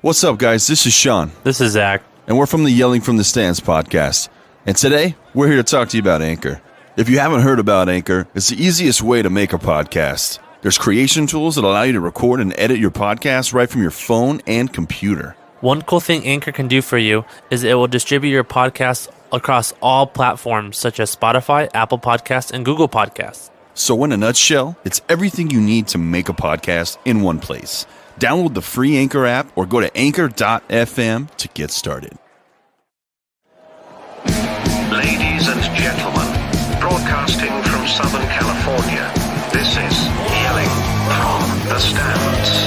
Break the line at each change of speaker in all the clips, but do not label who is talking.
What's up, guys? This is Sean,
This is Zach.
and we're from the Yelling from the Stands podcast. And today, we're here to talk to you about Anchor. If you haven't heard about Anchor, it's the easiest way to make a podcast. There's creation tools that allow you to record and edit your podcast right from your phone and computer.
One cool thing Anchor can do for you is it will distribute your podcast across all platforms such as Spotify, Apple Podcasts, and Google Podcasts.
So in a nutshell, it's everything you need to make a podcast in one place. Download the free Anchor app or go to anchor.fm to get started.
Ladies and gentlemen, broadcasting from Southern California, this is Yelling from the Stands.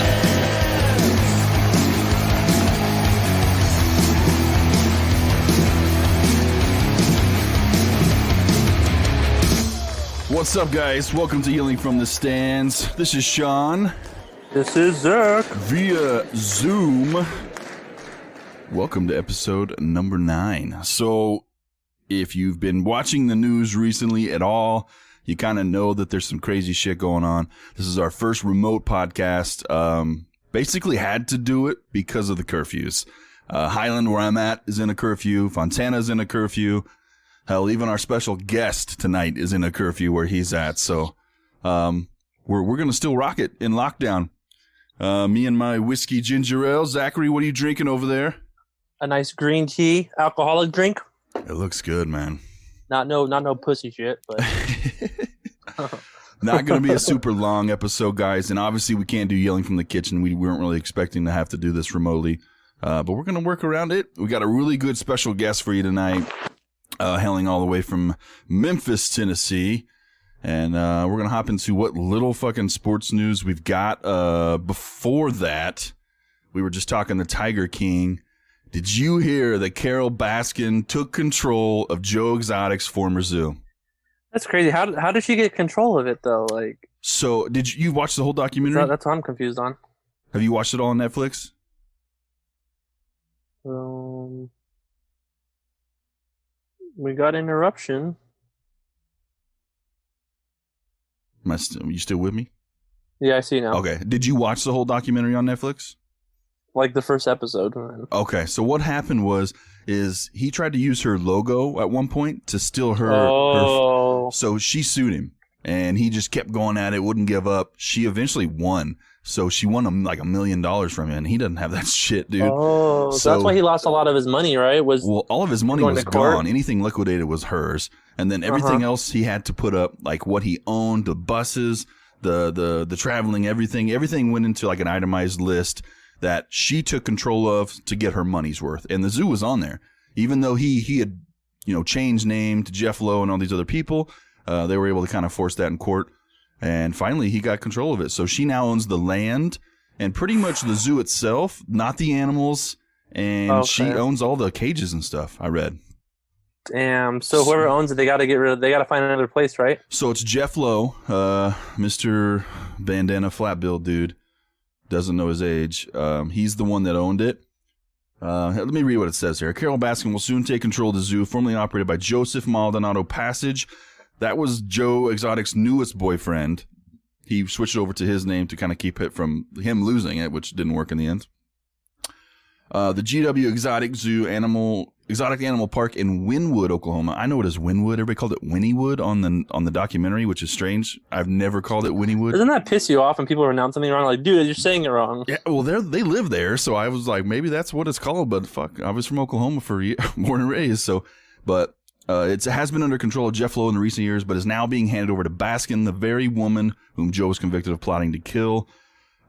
What's up, guys? Welcome to Yelling from the Stands. This is Sean.
This is Zach.
Via Zoom. Welcome to episode number 9. So, if you've been watching the news recently at all, you kind of know that there's some crazy shit going on. This is our first remote podcast. Basically had to do it because of the curfews. Highland, where I'm at, is in a curfew. Fontana's in a curfew. Hell, even our special guest tonight is in a curfew where he's at. So, we're going to still rock it in lockdown. Me and my whiskey ginger ale. Zachary, what are you drinking over there?
A nice green tea alcoholic drink.
It looks good, man.
Not no pussy shit, but
Not going to be a super long episode, guys. And obviously, we can't do Yelling from the Kitchen. We weren't really expecting to have to do this remotely. But we're going to work around it. We got a really good special guest for you tonight. Hailing all the way from Memphis, Tennessee. And we're going to hop into what little fucking sports news we've got. Before that, we were just talking to Tiger King. Did you hear that Carole Baskin took control of Joe Exotic's former zoo?
that's crazy. How did she get control of it though? Like,
So, did you watch the whole documentary?
that's what I'm confused on.
Have you watched it all on Netflix?
We got interruption.
Are you still with me?
Yeah, I see now.
Okay. Did you watch the whole documentary on Netflix?
Like the first episode.
Okay. So what happened is he tried to use her logo at one point to steal her.
Oh.
So she sued him, and he just kept going at it, wouldn't give up. She eventually won. So she won him like $1 million from him, and he doesn't have that shit, dude.
Oh, so that's why he lost a lot of his money, right?
Well, all of his money
going
was
to court?
gone. Anything liquidated was hers, and then everything else he had to put up, like what he owned, the buses, the traveling, everything went into like an itemized list that she took control of to get her money's worth. And the zoo was on there, even though he had changed name to Jeff Lowe and all these other people. They were able to kind of force that in court. And finally, he got control of it. So she now owns the land and pretty much the zoo itself, not the animals. And she owns all the cages and stuff, I read.
Damn. So whoever owns it, they got to find another place, right?
So it's Jeff Lowe, Mr. Bandana Flatbill dude. Doesn't know his age. He's the one that owned it. Let me read what it says here. Carole Baskin will soon take control of the zoo, formerly operated by Joseph Maldonado Passage. That was Joe Exotic's newest boyfriend. He switched over to his name to kind of keep it from him losing it, which didn't work in the end. The GW Exotic Animal Park in Wynwood, Oklahoma. I know it as Wynwood. Everybody called it Wynnywood on the documentary, which is strange. I've never called it Wynnywood.
Doesn't that piss you off when people pronounce something wrong? Like, dude, you're saying it wrong.
Yeah, well, they live there, so I was like, maybe that's what it's called. But fuck, I was from Oklahoma born and raised. So, but it has been under control of Jeff Lowe in the recent years, but is now being handed over to Baskin, the very woman whom Joe was convicted of plotting to kill.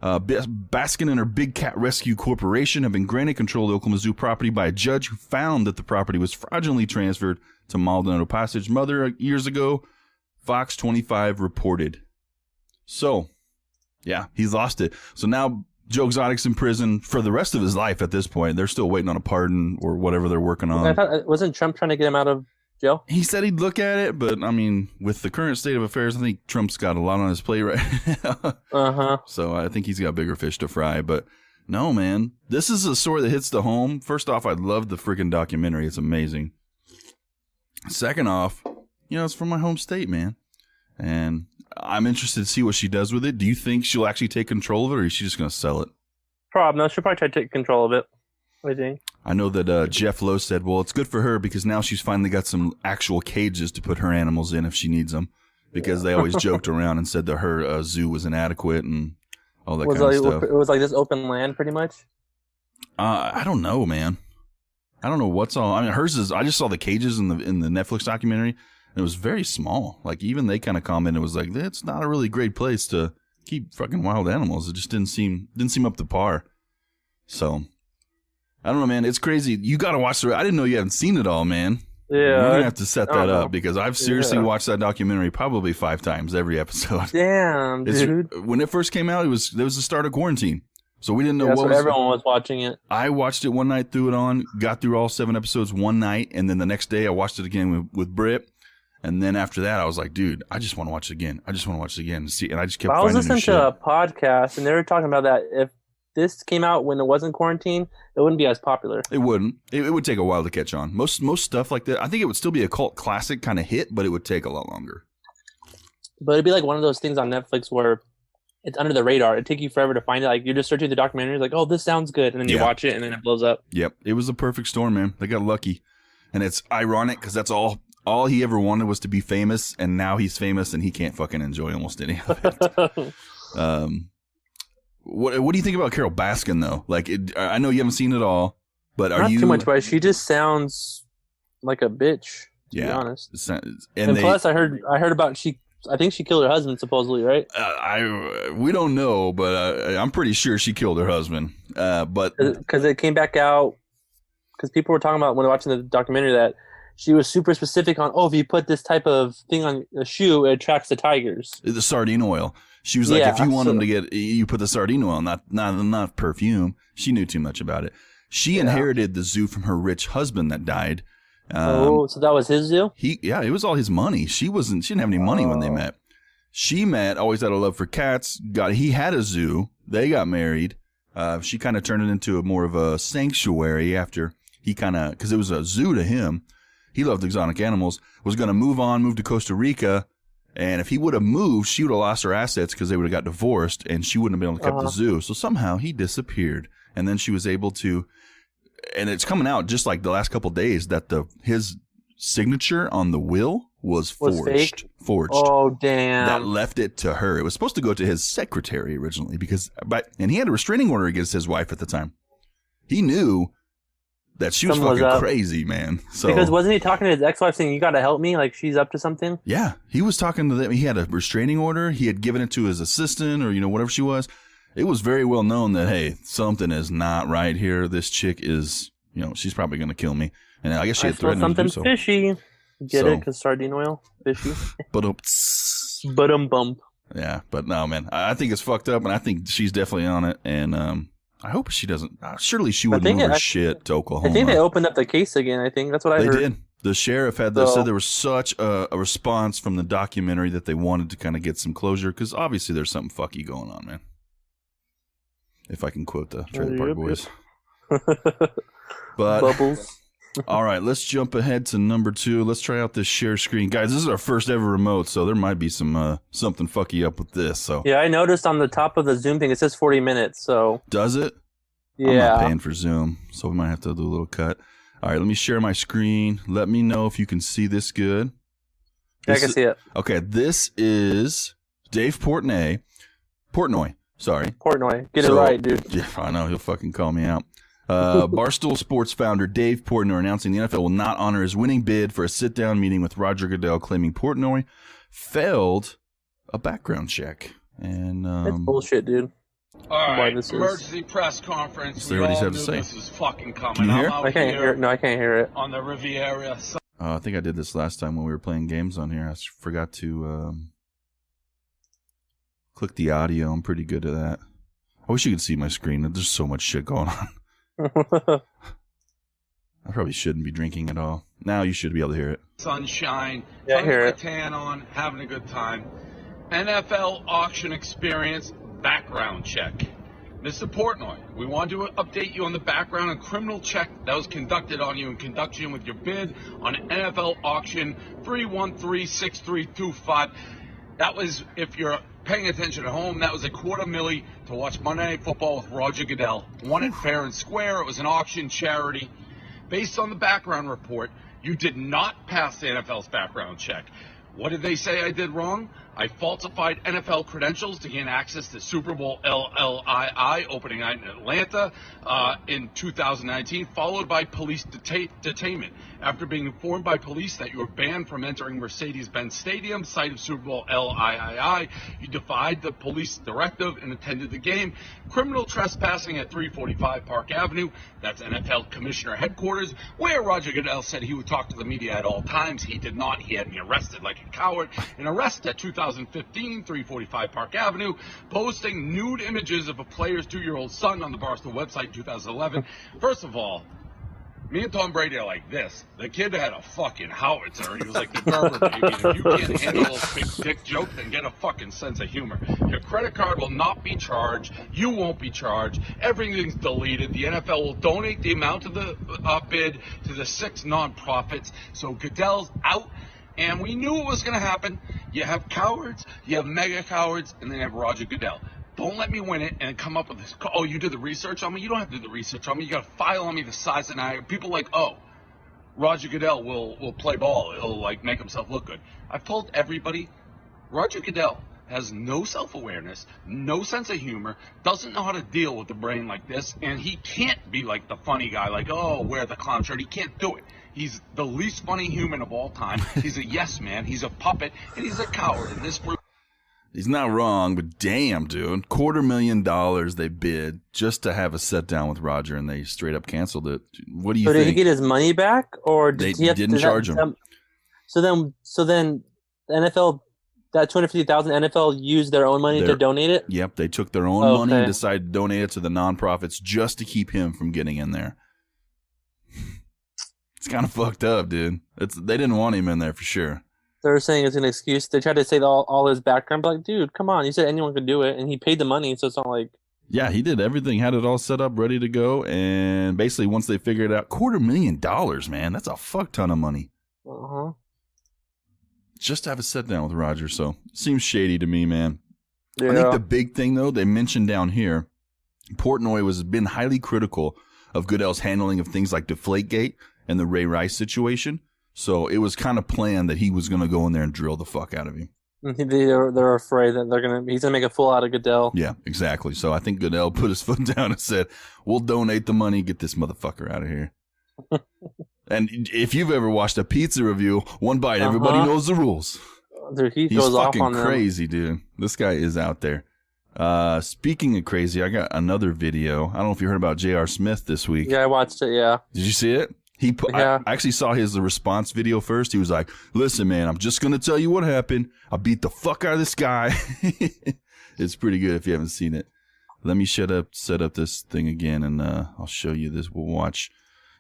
Baskin and her Big Cat Rescue Corporation have been granted control of the Oklahoma Zoo property by a judge who found that the property was fraudulently transferred to Maldonado Passage mother years ago, Fox 25 reported. So, yeah, he's lost it. So now Joe Exotic's in prison for the rest of his life at this point. They're still waiting on a pardon or whatever they're working on.
I thought, wasn't Trump trying to get him out of jail?
He said he'd look at it, but I mean, with the current state of affairs, I think Trump's got a lot on his plate right now. So I think he's got bigger fish to fry. But no, man, this is a story that hits the home. First off, I love the freaking documentary. It's amazing. Second off, it's from my home state, man. And I'm interested to see what she does with it. Do you think she'll actually take control of it, or is she just going to sell it?
Problem. No, she'll probably try to take control of it. I think.
I know that Jeff Lowe said, well, it's good for her because now she's finally got some actual cages to put her animals in if she needs them. Because they always joked around and said that her zoo was inadequate and all that kind of stuff.
It was like this open land, pretty much.
I don't know, man. I don't know what's all. I mean, hers is. I just saw the cages in the Netflix documentary. And it was very small. Like even they kind of commented, it was like it's not a really great place to keep fucking wild animals. It just didn't seem up to par. So I don't know, man. It's crazy. You got to watch I didn't know you hadn't seen it all, man.
Yeah,
we're gonna have to set that up because I've seriously watched that documentary probably 5 times every episode.
Damn, dude.
When it first came out, there was the start of quarantine, so we didn't know
what was. Everyone was watching it.
I watched it one night, threw it on, got through all 7 episodes one night, and then the next day I watched it again with Britt. And then after that, I was like, dude, I just want to watch it again. I just want to watch it again and see. And I just kept. I was listening to
a podcast, and they were talking about that if this came out when it wasn't quarantine, it wouldn't be as popular.
It wouldn't. It would take a while to catch on. Most stuff like that, I think it would still be a cult classic kind of hit, but it would take a lot longer.
But it'd be like one of those things on Netflix where it's under the radar. It'd take you forever to find it. Like you're just searching the documentary, like, oh, this sounds good, and then you watch it, and then it blows up.
Yep, it was a perfect storm, man. They got lucky, and it's ironic because that's all he ever wanted was to be famous, and now he's famous, and he can't fucking enjoy almost any of it. What do you think about Carole Baskin though? Like, I know you haven't seen it all, but
not too much. But she just sounds like a bitch. To be honest. And plus, I heard about I think she killed her husband supposedly, right?
We don't know, but I'm pretty sure she killed her husband. But
because it came back out, because people were talking about when watching the documentary that she was super specific on, if you put this type of thing on a shoe, it attracts the tigers.
The sardine oil. She was like, if you want them to get, you put the sardine oil, not perfume. She knew too much about it. She inherited the zoo from her rich husband that died.
So that was his zoo?
It was all his money. She didn't have any money when they met. She always had a love for cats. He had a zoo. They got married. She kind of turned it into more of a sanctuary after because it was a zoo to him. He loved exotic animals, was going to move to Costa Rica. And if he would have moved, she would have lost her assets because they would have got divorced and she wouldn't have been able to keep the zoo. So somehow he disappeared. And then she was able to, and it's coming out just like the last couple of days that his signature on the will was forged.
Oh, damn.
That left it to her. It was supposed to go to his secretary originally and he had a restraining order against his wife at the time. He knew that she was fucking crazy, man. So,
because wasn't he talking to his ex-wife saying, you got to help me? Like, she's up to something?
Yeah. He was talking to them. He had a restraining order. He had given it to his assistant or, whatever she was. It was very well known that, hey, something is not right here. This chick is, she's probably going to kill me. And I guess she had threatened him to do so.
Something fishy. Get it? Because sardine oil? Fishy. Bump.
Yeah. But no, man. I think it's fucked up, and I think she's definitely on it. And, I hope she doesn't. Surely she would move her shit to Oklahoma.
I think they opened up the case again. I think that's what I heard.
They did. The sheriff said there was such a response from the documentary that they wanted to kind of get some closure because obviously there's something fucky going on, man. If I can quote the Trailer Park Boys. But
Bubbles.
All right, let's jump ahead to number 2. Let's try out this share screen, guys. This is our first ever remote, so there might be some something fucky up with this. So
yeah, I noticed on the top of the Zoom thing it says 40 minutes. So
does it?
Yeah,
I'm not paying for Zoom, so we might have to do a little cut. All right, let me share my screen. Let me know if you can see this good.
Yeah, I can see it.
Okay, this is Dave Portnoy. Sorry,
Portnoy. Get it right, dude.
Yeah, I know he'll fucking call me out. Barstool Sports founder Dave Portnoy announcing the NFL will not honor his winning bid for a sit-down meeting with Roger Goodell, claiming Portnoy failed a background check. And
that's bullshit, dude.
All right, emergency press conference.
See what he's had to say.
This is fucking coming.
Can you hear?
I can't hear it. No, I can't hear it.
On the Riviera.
I think I did this last time when we were playing games on here. I forgot to click the audio. I'm pretty good at that. I wish you could see my screen. There's so much shit going on. I probably shouldn't be drinking at all. Now you should be able to hear it.
Sunshine.
Yeah, I hear it.
Tan on, having a good time. NFL auction experience background check. Mr. Portnoy, we want to update you on the background and criminal check that was conducted on you in conjunction with your bid on NFL auction 3136325. That was, if you're paying attention at home, that was $250,000 to watch Monday Night Football with Roger Goodell. Won it fair and square. It was an auction charity. Based on the background report, you did not pass the NFL's background check. What did they say I did wrong? I falsified NFL credentials to gain access to Super Bowl LLII opening night in Atlanta in 2019, followed by police detainment. After being informed by police that you were banned from entering Mercedes-Benz Stadium, site of Super Bowl LIII, you defied the police directive and attended the game. Criminal trespassing at 345 Park Avenue, that's NFL Commissioner Headquarters, where Roger Goodell said he would talk to the media at all times. He did not. He had me arrested like a coward. An arrest at 2015, 345 Park Avenue, posting nude images of a player's 2-year-old son on the Barstool website in 2011. First of all, me and Tom Brady are like this. The kid had a fucking howitzer. He was like the Gerber baby. And if you can't handle a big dick joke, then get a fucking sense of humor. Your credit card will not be charged. You won't be charged. Everything's deleted. The NFL will donate the amount of the bid to the 6 nonprofits. So Goodell's out. And we knew it was going to happen. You have cowards, you have mega cowards, and then you have Roger Goodell. Don't let me win it and come up with this. Oh, you did the research on me? You don't have to do the research on me. You got a file on me the size of an eye. People like, oh, Roger Goodell will play ball. He'll, like, make himself look good. I've told everybody, Roger Goodell has no self-awareness, no sense of humor, doesn't know how to deal with the brain like this, and he can't be like the funny guy, like, oh, wear the clown shirt. He can't do it. He's the least funny human of all time. He's a yes man. He's a puppet, and he's a coward. And this group.
He's not wrong, but damn, dude. $250,000 they bid just to have a sit down with Roger, and they straight up canceled it. What do you think?
Did he get his money back, or
They didn't charge him.
So then the NFL, that $250,000, NFL used their own money to donate it?
Yep, they took their own money and decided to donate it to the nonprofits just to keep him from getting in there. It's kind of fucked up, dude. They didn't want him in there for sure.
They're saying it's an excuse. They tried to say all his background, but like, dude, come on. You said anyone could do it, and he paid the money, so it's not like...
Yeah, he did everything, had it all set up, ready to go, and basically once they figured it out, $250,000, man, that's a fuck ton of money.
Uh-huh.
Just to have a sit down with Roger, so seems shady to me, man.
Yeah.
I think the big thing, though, they mentioned down here, Portnoy has been highly critical of Goodell's handling of things like Deflategate and the Ray Rice situation. So it was kind of planned that he was going to go in there and drill the fuck out of him.
They're afraid that he's going to make a fool out of Goodell.
Yeah, exactly. So I think Goodell put his foot down and said, we'll donate the money, get this motherfucker out of here. And if you've ever watched a pizza review, one bite, everybody knows the rules.
Dude, he's
goes
fucking
off on crazy, dude. This guy is out there. Speaking of crazy, I got another video. I don't know if you heard about J.R. Smith this week.
Yeah, I watched it, yeah.
Did you see it? I actually saw his response video first. He was like, listen, man, I'm just going to tell you what happened. I beat the fuck out of this guy. It's pretty good if you haven't seen it. Let me set up this thing again, and I'll show you this. We'll watch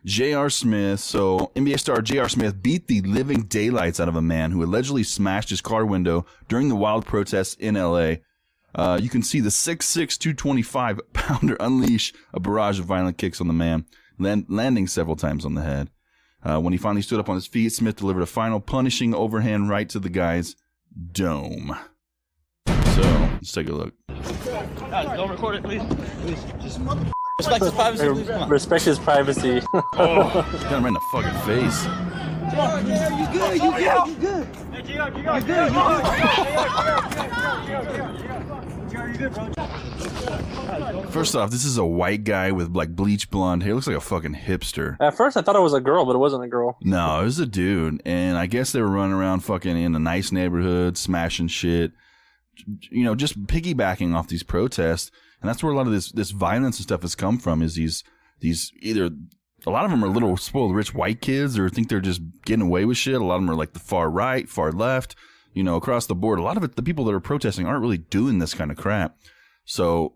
J.R. Smith. So NBA star J.R. Smith beat the living daylights out of a man who allegedly smashed his car window during the wild protests in L.A. You can see the 6'6", 225-pounder unleash a barrage of violent kicks on the man, landing several times on the head. When he finally stood up on his feet, Smith delivered a final punishing overhand right to the guy's dome. So, let's take a look.
Don't record it, please. Just respect his privacy, please. Come on.
Respect his privacy.
Oh, got him right in the fucking face.
You good.
First off, this is a white guy with like bleach blonde hair. Looks like a fucking hipster.
At first, I thought it was a girl, but it wasn't a girl.
No, it was a dude. And I guess they were running around fucking in a nice neighborhood, smashing shit. You know, just piggybacking off these protests. And that's where a lot of this violence and stuff has come from, is these either... A lot of them are little spoiled rich white kids or think they're just getting away with shit. A lot of them are like the far right, far left, you know, across the board. A lot of it, the people that are protesting aren't really doing this kind of crap. So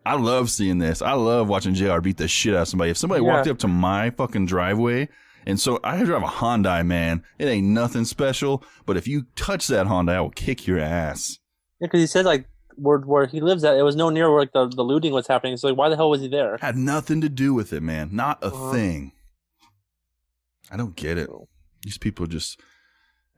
I love seeing this. I love watching JR beat the shit out of somebody. If somebody walked up to my fucking driveway, and so I drive a Hyundai, man, it ain't nothing special. But if you touch that Hyundai, I will kick your ass.
Yeah, because he said like, where he lives at, it was no near where like the looting was happening. So like, why the hell was he there?
Had nothing to do with it, man. Not a thing. I don't get it. These people just,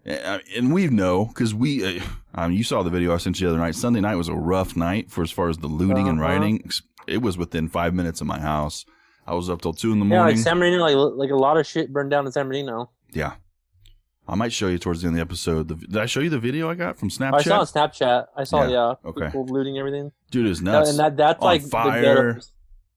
And we know because you saw the video I sent you the other night. Sunday night was a rough night for as far as the looting and rioting. It was within 5 minutes of my house. I was up till 2 in the morning.
Yeah, like San Bernardino, like a lot of shit burned down in San Bernardino.
Yeah. I might show you towards the end of the episode. Did I show you the video I got from Snapchat?
I saw on Snapchat. I saw,
Okay.
people looting everything.
Dude, it's nuts.
And that's
on
like
fire.
the ghetto.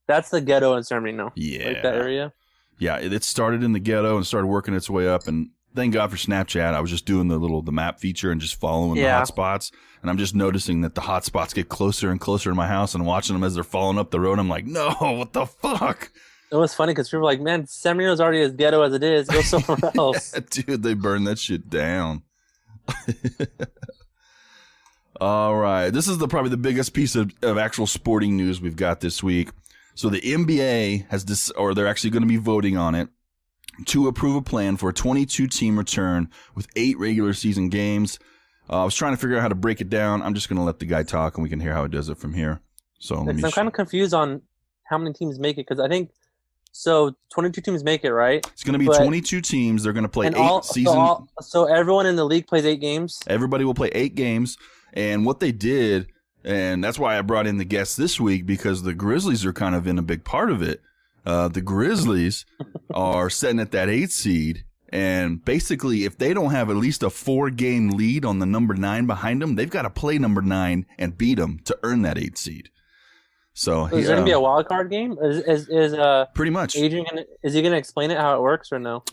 That's the ghetto in San Bernardino.
Yeah.
Like that area.
Yeah, it started in the ghetto and started working its way up. And thank God for Snapchat. I was just doing the map feature and just following the hot spots. And I'm just noticing that the hot spots get closer and closer to my house and watching them as they're falling up the road. I'm like, no, what the fuck?
It was funny because people were like, man, San Bernardino's already as ghetto as it is. Go somewhere else.
Yeah, dude, they burned that shit down. All right. This is probably the biggest piece of actual sporting news we've got this week. So the NBA they're actually going to be voting on it to approve a plan for a 22-team return with 8 regular season games. I was trying to figure out how to break it down. I'm just going to let the guy talk, and we can hear how he does it from here. So
I'm kind of confused on how many teams make it because I think 22 teams make it, right?
It's going to be 22 teams. They're going to play 8 seasons.
So everyone in the league plays 8 games?
Everybody will play 8 games. And what they did, and that's why I brought in the guests this week, because the Grizzlies are kind of in a big part of it. The Grizzlies are sitting at that 8th seed. And basically, if they don't have at least a 4-game lead on the number 9 behind them, they've got to play number 9 and beat them to earn that 8th seed. So
is there gonna be a wild card game? Is
pretty much
Adrian is he gonna explain it how it works or no?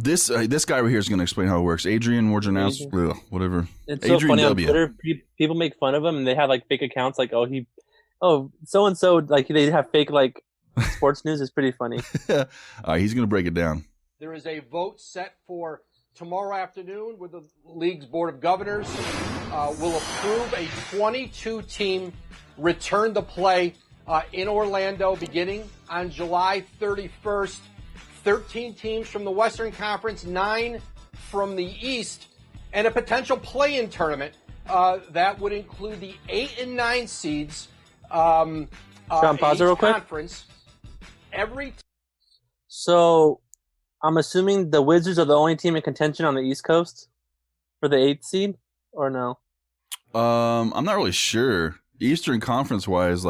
This guy right here is gonna explain how it works. Adrian Wojnarowski, whatever.
It's
Adrian
so funny
W.
on Twitter. People make fun of him and they have like fake accounts like so and so like they have fake like sports news. It's pretty funny.
He's gonna break it down.
There is a vote set for tomorrow afternoon where the league's board of governors will approve a 22-team return to play in Orlando beginning on July 31st. 13 teams from the Western Conference, 9 from the East, and a potential play-in tournament that would include the 8 and 9 seeds.
Sean, pause it real quick.
Conference.
So, I'm assuming the Wizards are the only team in contention on the East Coast for the 8th seed, or no?
I'm not really sure. Eastern Conference wise,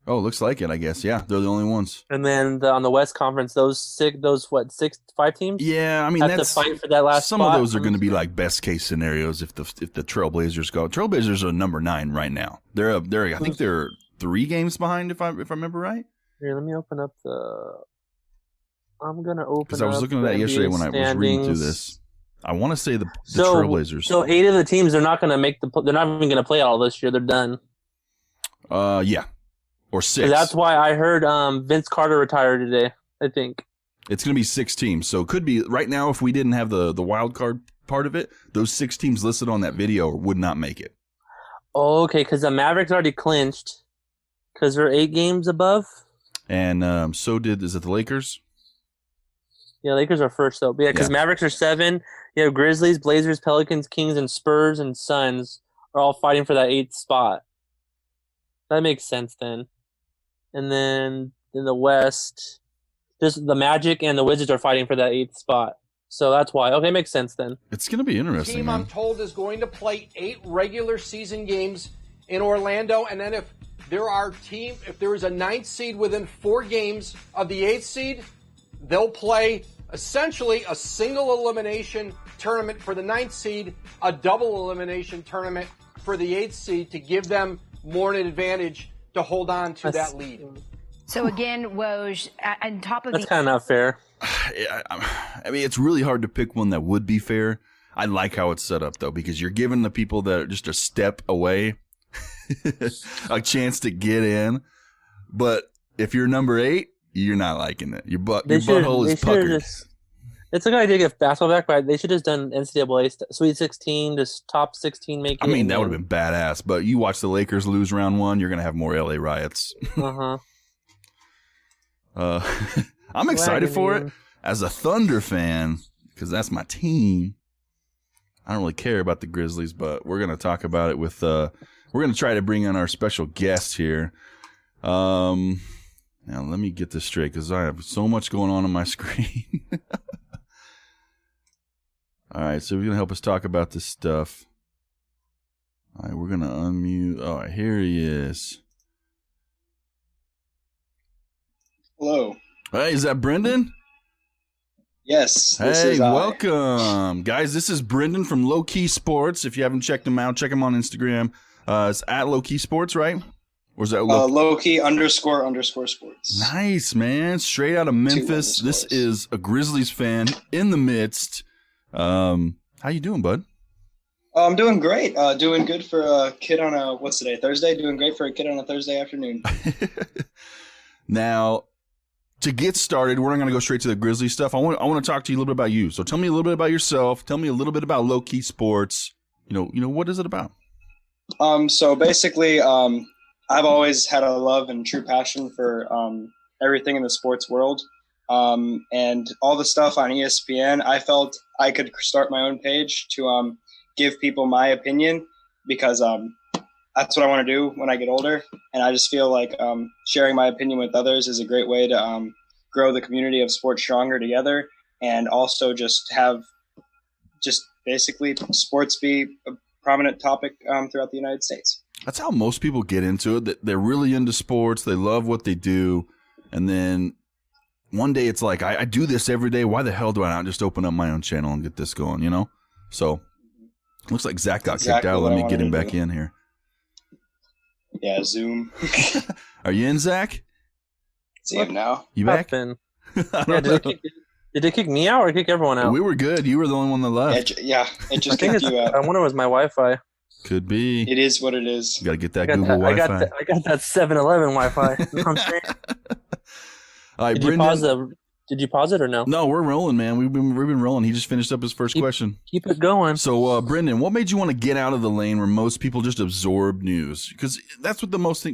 looks like it, I guess. Yeah, they're the only ones.
And then on the West Conference, those 5 teams?
Yeah, I mean
have to fight for that last
some
spot.
of those are going to be like best case scenarios if the Trailblazers go. Trailblazers are number 9 right now. I think they're 3 games behind if I remember right.
Here, let me open up I'm gonna open
because I was looking at that yesterday when I was reading through this. I want to say the Trailblazers.
So 8 of the teams are not going to make they're not even going to play all this year. They're done.
Yeah, or 6.
That's why I heard Vince Carter retired today. I think
it's going to be 6 teams. So it could be right now if we didn't have the wild card part of it, those 6 teams listed on that video would not make it.
Oh, okay, because the Mavericks already clinched because they're 8 games above.
And is it the Lakers?
Yeah, Lakers are first though. But yeah, because Mavericks are 7. You have Grizzlies, Blazers, Pelicans, Kings, and Spurs and Suns are all fighting for that 8th spot. That makes sense then. And then in the West, just the Magic and the Wizards are fighting for that 8th spot. So that's why. Okay, makes sense then.
It's going to be interesting.
Team,
man.
I'm told, is going to play 8 regular season games in Orlando, and then if there is a 9th seed within 4 games of the 8th seed, they'll play essentially a single elimination tournament for the 9th seed, a double elimination tournament for the 8th seed to give them more an advantage to hold on to that lead.
So again, Woj, on top of
that's kind of not fair.
I mean, it's really hard to pick one that would be fair. I like how it's set up though, because you're giving the people that are just a step away a chance to get in. But if you're number 8, you're not liking it. Your butthole is puckered.
It's a good idea to get basketball back, but they should have done NCAA Sweet 16, just top 16 make it.
I mean, that would have been badass, but you watch the Lakers lose round 1, you're going to have more LA riots. I'm excited for it as a Thunder fan because that's my team. I don't really care about the Grizzlies, but we're going to talk about it with we're going to try to bring in our special guest here. Now, let me get this straight because I have so much going on my screen. All right, so we're going to help us talk about this stuff. All right, we're going to unmute. All right, here he is.
Hello.
Hey, is that Brendan?
Yes. This
Hey,
is I.
welcome. Guys, this is Brendan from Low Key Sports. If you haven't checked him out, check him on Instagram. It's at Low Key Sports, right? Or is that
Low-key _ sports.
Nice, man. Straight out of Memphis. This is a Grizzlies fan in the midst. How you doing, bud?
I'm doing great. Doing good for a kid on a, what's today, Thursday? Doing great for a kid on a Thursday afternoon.
Now, to get started, we're not going to go straight to the Grizzlies stuff. I want to talk to you a little bit about you. So tell me a little bit about yourself. Tell me a little bit about Low Key Sports. You know, what is it about?
So basically, I've always had a love and true passion for everything in the sports world. And all the stuff on ESPN, I felt I could start my own page to give people my opinion because that's what I want to do when I get older. And I just feel like sharing my opinion with others is a great way to grow the community of sports stronger together, and also just have basically sports be a prominent topic throughout the United States.
That's how most people get into it. That they're really into sports. They love what they do. And then one day it's like, I do this every day. Why the hell do I not just open up my own channel and get this going, you know? So looks like Zach got kicked out. Let me get him back in here.
Yeah, Zoom.
Are you in, Zach?
See him now.
You back?
Yeah, did it kick me out or kick everyone out?
We were good. You were the only one that left.
It just kicked you out.
I wonder it was my Wi-Fi.
Could be.
It is what it is.
You got to get that Google Wi-Fi.
I got that 7-Eleven Wi-Fi. You know what I'm saying?
All right,
Did
Brendan.
Did you pause it or no?
No, we're rolling, man. We've been rolling. He just finished up his first question.
Keep it going.
So, Brendan, what made you want to get out of the lane where most people just absorb news? Because that's what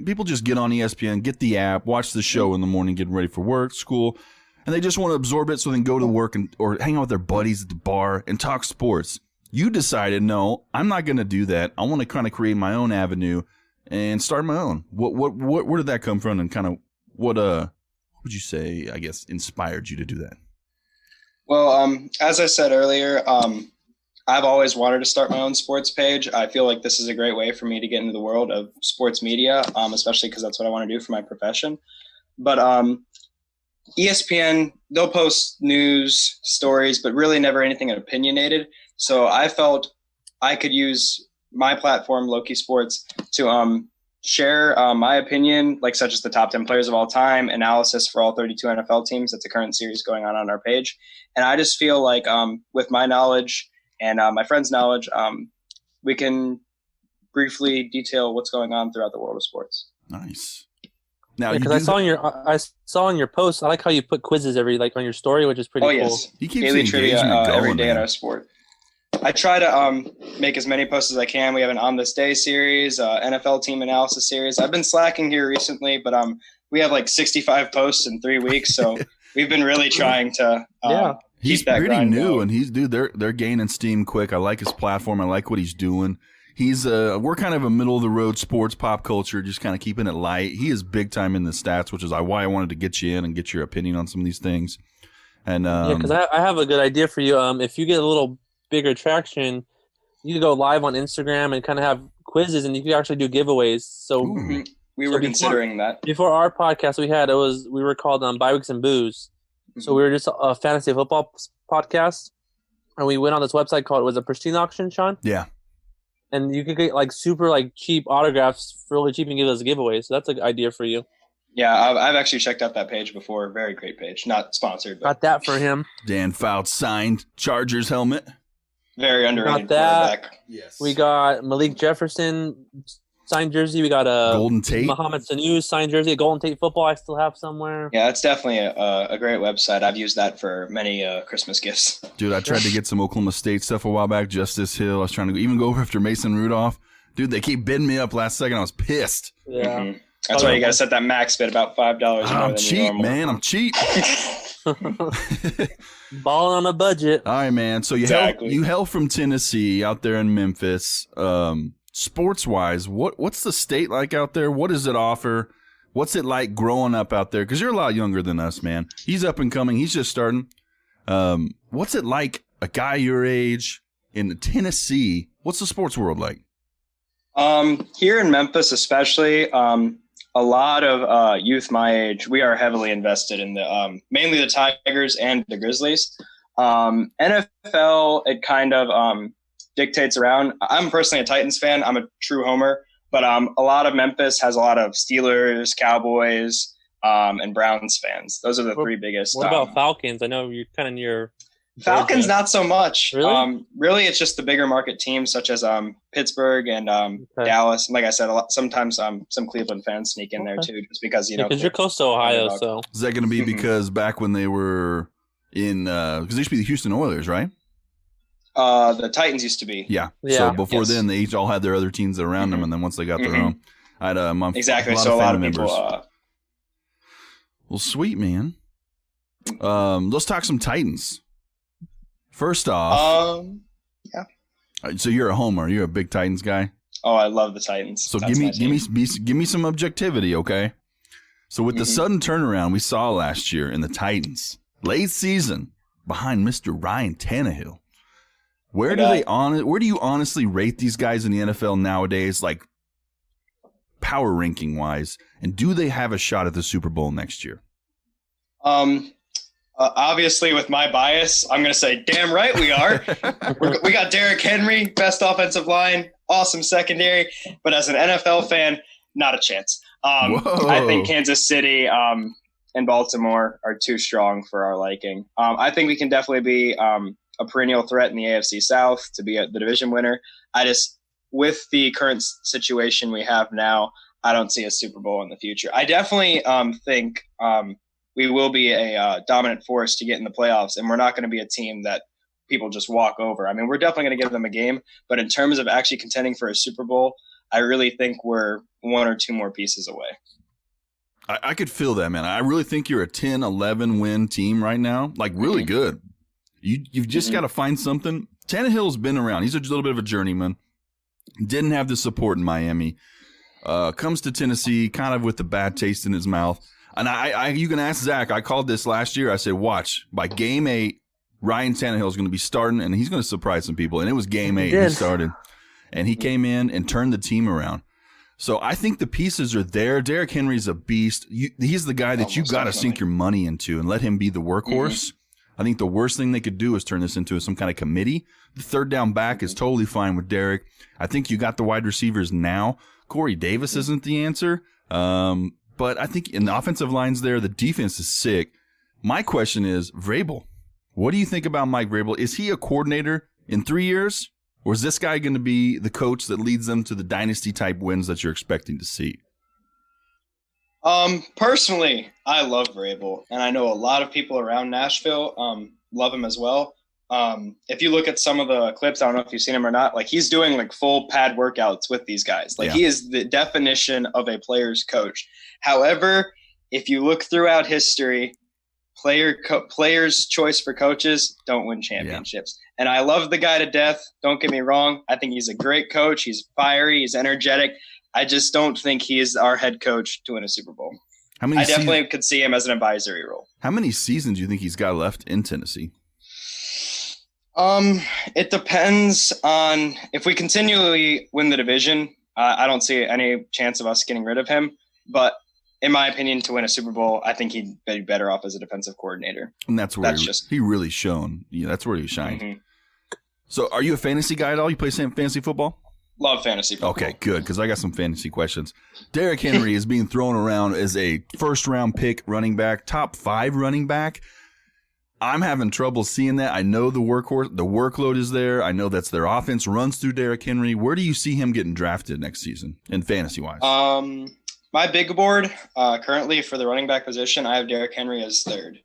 people just get on ESPN, get the app, watch the show in the morning, getting ready for work, school, and they just want to absorb it so they can go to work or hang out with their buddies at the bar and talk sports. You decided, no, I'm not going to do that. I want to kind of create my own avenue and start my own. Where did that come from, and kind of what would you say, I guess, inspired you to do that?
Well, as I said earlier, I've always wanted to start my own sports page. I feel like this is a great way for me to get into the world of sports media, especially because that's what I want to do for my profession. But ESPN, they'll post news stories, but really never anything opinionated. So I felt I could use my platform, Low Key Sports, to share my opinion, like such as the top 10 players of all time, analysis for all 32 NFL teams. That's a current series going on our page. And I just feel like with my knowledge and my friends' knowledge, we can briefly detail what's going on throughout the world of sports.
Nice. Now,
because I saw in your post, I like how you put quizzes on your story, which is pretty cool.
Yes.
He keeps
daily trivia every day in
man.
our sport. I try to make as many posts as I can. We have an On This Day series, NFL team analysis series. I've been slacking here recently, but we have like 65 posts in 3 weeks, so we've been really trying to
He's
keep that
pretty
grind
new,
going.
and they're gaining steam quick. I like his platform. I like what he's doing. We're kind of a middle of the road sports pop culture, just kind of keeping it light. He is big time in the stats, which is why I wanted to get you in and get your opinion on some of these things. And
because I have a good idea for you. If you get a little bigger traction, you can go live on Instagram and kind of have quizzes, and you can actually do giveaways. So
we were considering that
before our podcast. We were called Bi-Weeks and Booze. So we were just a fantasy football podcast, and we went on this website called, was it Pristine Auction, Sean?
Yeah.
And you could get like super cheap autographs for really cheap and give us a giveaway. So that's an idea for you.
Yeah, I've actually checked out that page before. Very great page. Not sponsored, but
got that for him.
Dan Fouts signed Chargers helmet.
Very underrated
got that.
quarterback.
Yes.
We got Malik Jefferson signed jersey. We got a
Golden Tate.
Mohamed Sanu signed jersey. A Golden Tate football I still have somewhere.
Yeah, it's definitely a great website. I've used that for many Christmas gifts.
Dude, I tried to get some Oklahoma State stuff a while back. Justice Hill. I was trying to even go after Mason Rudolph. Dude, they keep bidding me up last second. I was pissed.
Yeah.
Mm-hmm. That's why you got to set that max bid about $5 more
I'm
than
cheap,
normal.
man. I'm cheap.
Balling on a budget.
All right, man. So you hail from Tennessee out there in Memphis. Sports wise, what's the state like out there? What does it offer? What's it like growing up out there? Because you're a lot younger than us, man. He's up and coming. He's just starting. What's it like a guy your age in Tennessee. What's the sports world like?
Here in Memphis, especially, a lot of youth my age, we are heavily invested in the mainly the Tigers and the Grizzlies. NFL, it kind of dictates around. I'm personally a Titans fan. I'm a true homer, but a lot of Memphis has a lot of Steelers, Cowboys, and Browns fans. Those are the three biggest.
What about Falcons? I know you're kind of near.
Falcons,
Georgia.
not so much.
Really?
Really, it's just the bigger market teams such as Pittsburgh and Dallas. And like I said, sometimes some Cleveland fans sneak in there too, just because
because you're close to Ohio. So
is that going to be because back when they were in because they used to be the Houston Oilers, right?
The Titans used to be.
Yeah. So before then, they each all had their other teams around them, and then once they got their own, I had
exactly.
A lot of people. Well, sweet man. Let's talk some Titans. First off,
yeah.
So you're a homer. You're a big Titans guy.
Oh, I love the Titans.
So give me some objectivity, okay? So with the sudden turnaround we saw last year in the Titans, late season behind Mr. Ryan Tannehill, where do you honestly rate these guys in the NFL nowadays, like power ranking wise, and do they have a shot at the Super Bowl next year?
Obviously, with my bias, I'm going to say, damn right we are. We got Derrick Henry, best offensive line, awesome secondary. But as an NFL fan, not a chance. I think Kansas City and Baltimore are too strong for our liking. I think we can definitely be a perennial threat in the AFC South to be the division winner. With the current situation we have now, I don't see a Super Bowl in the future. I definitely think we will be a dominant force to get in the playoffs, and we're not going to be a team that people just walk over. I mean, we're definitely going to give them a game, but in terms of actually contending for a Super Bowl, I really think we're one or two more pieces away.
I could feel that, man. I really think you're a 10, 11 win team right now, like really good. You've just got to find something. Tannehill's been around. He's a little bit of a journeyman. Didn't have the support in Miami. Comes to Tennessee kind of with a bad taste in his mouth. And you can ask Zach. I called this last year. I said, watch, by game 8, Ryan Tannehill is going to be starting, and he's going to surprise some people. And it was game 8. He started. And he came in and turned the team around. So I think the pieces are there. Derrick Henry's a beast. He's the guy that you got to sink your money into and let him be the workhorse. I think the worst thing they could do is turn this into some kind of committee. The third down back is totally fine with Derrick. I think you got the wide receivers now. Corey Davis isn't the answer. But I think in the offensive lines there, the defense is sick. My question is, Vrabel, what do you think about Mike Vrabel? Is he a coordinator in 3 years? Or is this guy going to be the coach that leads them to the dynasty-type wins that you're expecting to see?
Personally, I love Vrabel, and I know a lot of people around Nashville love him as well. If you look at some of the clips, I don't know if you've seen him or not, like he's doing like full pad workouts with these guys. Like he is the definition of a player's coach. However, if you look throughout history, players' choice for coaches don't win championships. And I love the guy to death. Don't get me wrong. I think he's a great coach. He's fiery. He's energetic. I just don't think he is our head coach to win a Super Bowl. I definitely could see him as an advisory role.
How many seasons do you think he's got left in Tennessee?
It depends on if we continually win the division. I don't see any chance of us getting rid of him. But in my opinion, to win a Super Bowl, I think he'd be better off as a defensive coordinator.
And that's where he really shone. Yeah, that's where he shined. So are you a fantasy guy at all? You play fantasy football?
Love fantasy football.
Okay, good, because I got some fantasy questions. Derrick Henry is being thrown around as a first-round pick running back, top 5 running back. I'm having trouble seeing that. I know the workload is there. I know that's their offense runs through Derrick Henry. Where do you see him getting drafted next season in fantasy-wise?
My big board currently for the running back position, I have Derrick Henry as 3rd.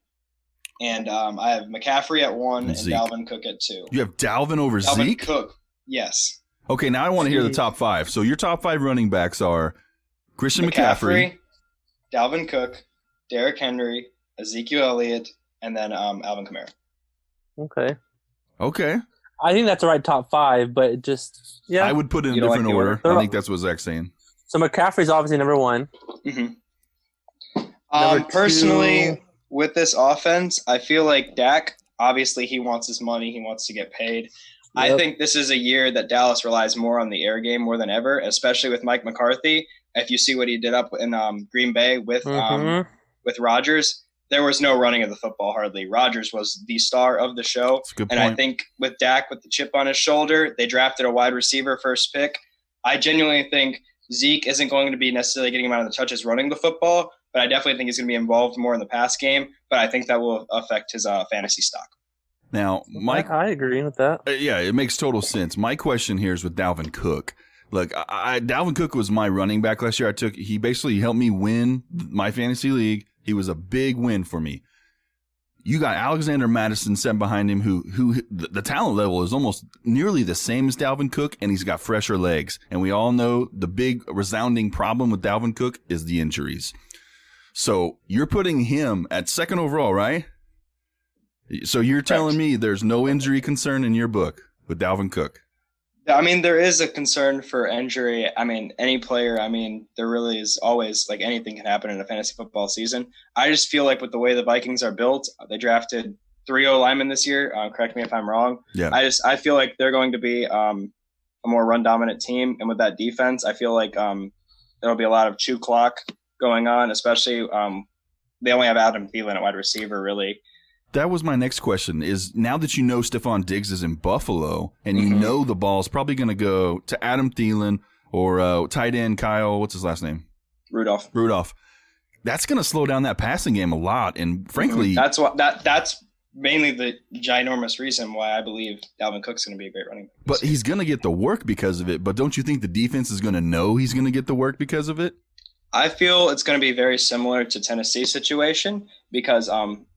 And I have McCaffrey at 1 and Dalvin Cook at 2.
You have Dalvin over Zeke?
Dalvin Cook, yes.
Okay, now I want to hear the top 5. So your top 5 running backs are Christian McCaffrey,
Dalvin Cook, Derrick Henry, Ezekiel Elliott, and then Alvin Kamara.
Okay. I think that's the right top 5, but it just
I would put it in a different order. I think that's what Zach's saying.
So McCaffrey's obviously number 1.
Personally, with this offense, I feel like Dak Obviously, he wants his money. He wants to get paid. I think this is a year that Dallas relies more on the air game more than ever, especially with Mike McCarthy. If you see what he did up in Green Bay with Rodgers, there was no running of the football hardly. Rodgers was the star of the show.
That's a good
and
point.
I think with Dak with the chip on his shoulder, they drafted a wide receiver first pick. I genuinely think Zeke isn't going to be necessarily getting him out of the touches running the football, but I definitely think he's going to be involved more in the pass game. But I think that will affect his fantasy stock.
Now, Mike,
I agree with that.
Yeah, it makes total sense. My question here is with Dalvin Cook. Look, Dalvin Cook was my running back last year. He basically helped me win my fantasy league. He was a big win for me. You got Alexander Madison sent behind him, who the talent level is almost nearly the same as Dalvin Cook, and he's got fresher legs. And we all know the big resounding problem with Dalvin Cook is the injuries. So you're putting him at second overall, right? So you're telling me there's no injury concern in your book with Dalvin Cook?
I mean, there is a concern for injury. I mean, any player, there really is always, like, anything can happen in a fantasy football season. I just feel like with the way the Vikings are built, they drafted 3 O-linemen this year. Correct me if I'm wrong.
Yeah.
I feel like they're going to be a more run-dominant team. And with that defense, I feel like there'll be a lot of chew clock going on, especially they only have Adam Thielen at wide receiver, really.
That was my next question is now that you know Stephon Diggs is in Buffalo and you know the ball's probably going to go to Adam Thielen or tight end Kyle, what's his last name? Rudolph. That's going to slow down that passing game a lot. And frankly,
that's mainly the ginormous reason why I believe Dalvin Cook's going to be a great running back.
But he's going to get the work because of it. But don't you think the defense is going to know he's going to get the work because of it?
I feel it's going to be very similar to Tennessee's situation because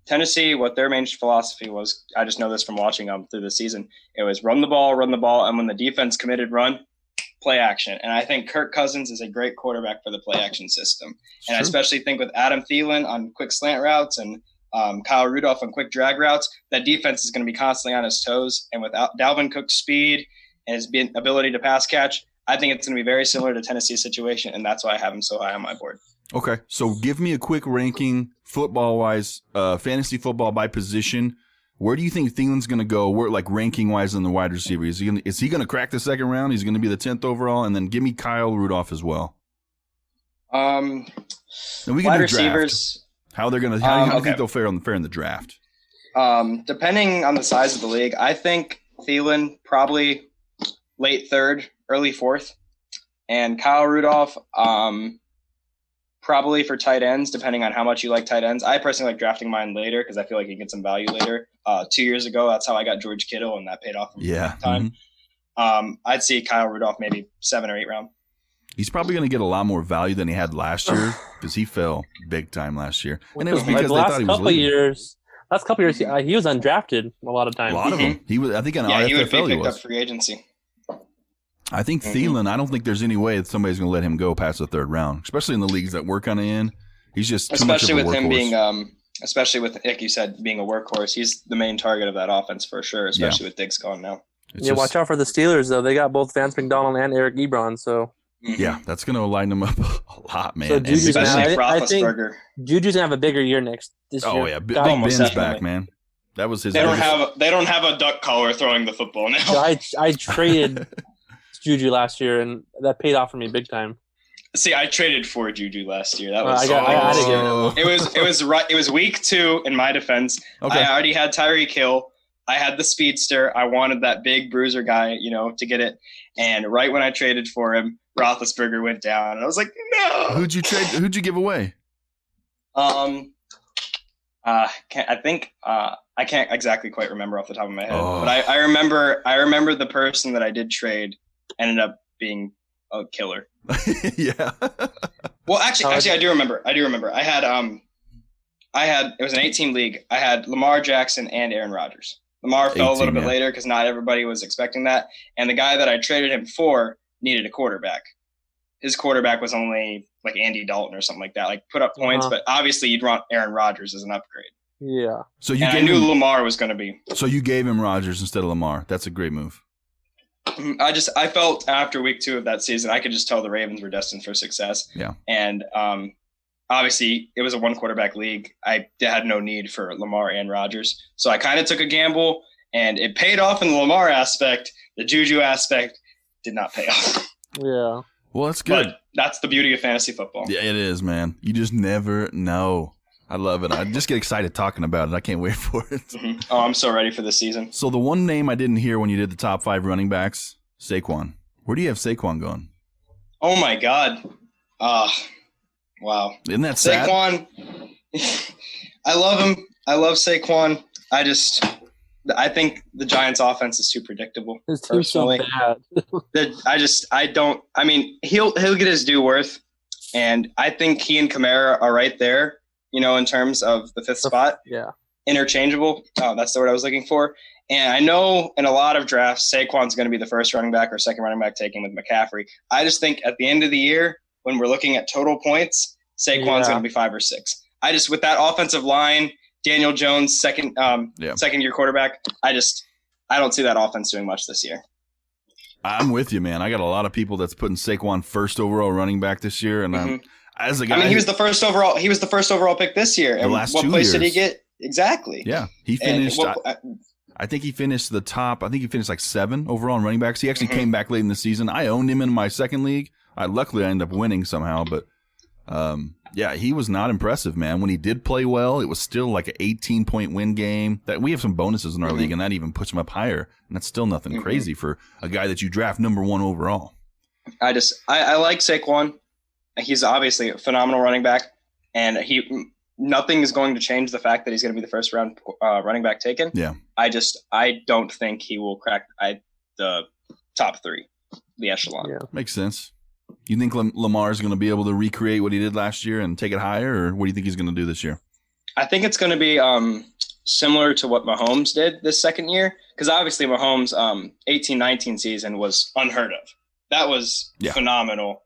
Tennessee, what their main philosophy was, I just know this from watching them through the season, it was run the ball, and when the defense committed run, play action. And I think Kirk Cousins is a great quarterback for the play action system. And I especially think with Adam Thielen on quick slant routes and Kyle Rudolph on quick drag routes, that defense is going to be constantly on his toes. And without Dalvin Cook's speed and his ability to pass catch, I think it's going to be very similar to Tennessee's situation, and that's why I have him so high on my board.
Okay, so give me a quick ranking, football-wise, fantasy football by position. Where do you think Thielen's going to go? Where, like ranking-wise, in the wide receiver? Is he going to crack the second round? He's going to be the 10th overall, and then give me Kyle Rudolph as well.
And
we can
wide
do
receivers.
Draft. How they're going to? How do you think they'll fare in the draft?
Depending on the size of the league, I think Thielen probably late third, early fourth, and Kyle Rudolph probably for tight ends, depending on how much you like tight ends. I personally like drafting mine later because I feel like you get some value later. 2 years ago, that's how I got George Kittle, and that paid off. Time. I'd see Kyle Rudolph maybe 7 or 8 round.
He's probably going to get a lot more value than he had last year because he fell big time last year, and it was because they thought he was leaving.
Last couple years, he was undrafted a lot of times.
A lot of them. He was. I think on RFFL
he would be picked
was
up free agency.
I think Thielen, I don't think there's any way that somebody's going to let him go past the third round, especially in the leagues that we're kind of in. He's just too
especially
much of a
with him
workhorse.
being, especially with like you said, being a workhorse. He's the main target of that offense for sure. Especially with Diggs gone now.
Watch out for the Steelers though. They got both Vance McDonald and Eric Ebron, so.
Yeah, that's going to lighten them up a lot, man.
So Juju's
especially
I think
Roethlisberger.
Juju's gonna have a bigger year this year.
Oh yeah, Big
Almost
Ben's
definitely.
back, man. That was his.
They don't have a duck collar throwing the football now.
So I traded Juju last year, and that paid off for me big time.
See, I traded for Juju last year. That was
I had to give him.
It was week 2 in my defense.
Okay.
I already had Tyreek Hill. I had the speedster. I wanted that big bruiser guy, to get it. And right when I traded for him, Roethlisberger went down, and I was like, no.
Who'd you trade? Who'd you give away?
I can't exactly quite remember off the top of my head,
Oh.
but I remember the person that I did trade ended up being a killer.
Yeah.
Well, actually, I do remember. I had it was an 8-team league. I had Lamar Jackson and Aaron Rodgers. Lamar fell a little bit later because not everybody was expecting that, and the guy that I traded him for needed a quarterback. His quarterback was only like Andy Dalton or something like that, like put up points, but obviously you'd want Aaron Rodgers as an upgrade.
Yeah.
So you
I knew Lamar was going to be.
So you gave him Rodgers instead of Lamar. That's a great move.
I felt after week 2 of that season, I could just tell the Ravens were destined for success.
Yeah.
And obviously it was a one quarterback league. I had no need for Lamar and Rodgers. So I kind of took a gamble, and it paid off in the Lamar aspect. The Juju aspect did not pay off.
Yeah.
Well, that's good.
But that's the beauty of fantasy football.
Yeah, it is, man. You just never know. I love it. I just get excited talking about it. I can't wait for it.
Mm-hmm. Oh, I'm so ready for this season.
So the one name I didn't hear when you did the top 5 running backs, Saquon. Where do you have Saquon going?
Oh, my God. Wow.
Isn't that sad?
Saquon, I love him. I love Saquon. I think the Giants' offense is too predictable.
His team's so bad.
He'll get his due worth, and I think he and Kamara are right there, in terms of the 5th spot.
Yeah.
Interchangeable. Oh, that's the word I was looking for. And I know in a lot of drafts, Saquon's going to be the first running back or second running back taken with McCaffrey. I just think at the end of the year, when we're looking at total points, Saquon's going to be 5 or 6. With that offensive line, Daniel Jones, second year quarterback, I don't see that offense doing much this year.
I'm with you, man. I got a lot of people that's putting Saquon first overall running back this year, and as a guy,
he was the first overall. He was the first overall pick this year.
The last
what
2
place
years.
did he get? Exactly.
Yeah, he finished. I think he finished the top. I think he finished like 7 overall in running backs. He actually came back late in the season. I owned him in my second league. Luckily, I ended up winning somehow, but. Yeah, he was not impressive, man. When he did play well, it was still like an 18-point win game. That we have some bonuses in our league, and that even puts him up higher. And that's still nothing crazy for a guy that you draft number 1 overall.
I like Saquon. He's obviously a phenomenal running back, and nothing is going to change the fact that he's going to be the first round running back taken.
Yeah,
I don't think he will crack the top 3, the echelon.
Yeah.
Makes sense. You think Lamar is going to be able to recreate what he did last year and take it higher, or what do you think he's going to do this year?
I think it's going to be similar to what Mahomes did this second year, because obviously Mahomes' 18-19 season was unheard of. That was phenomenal.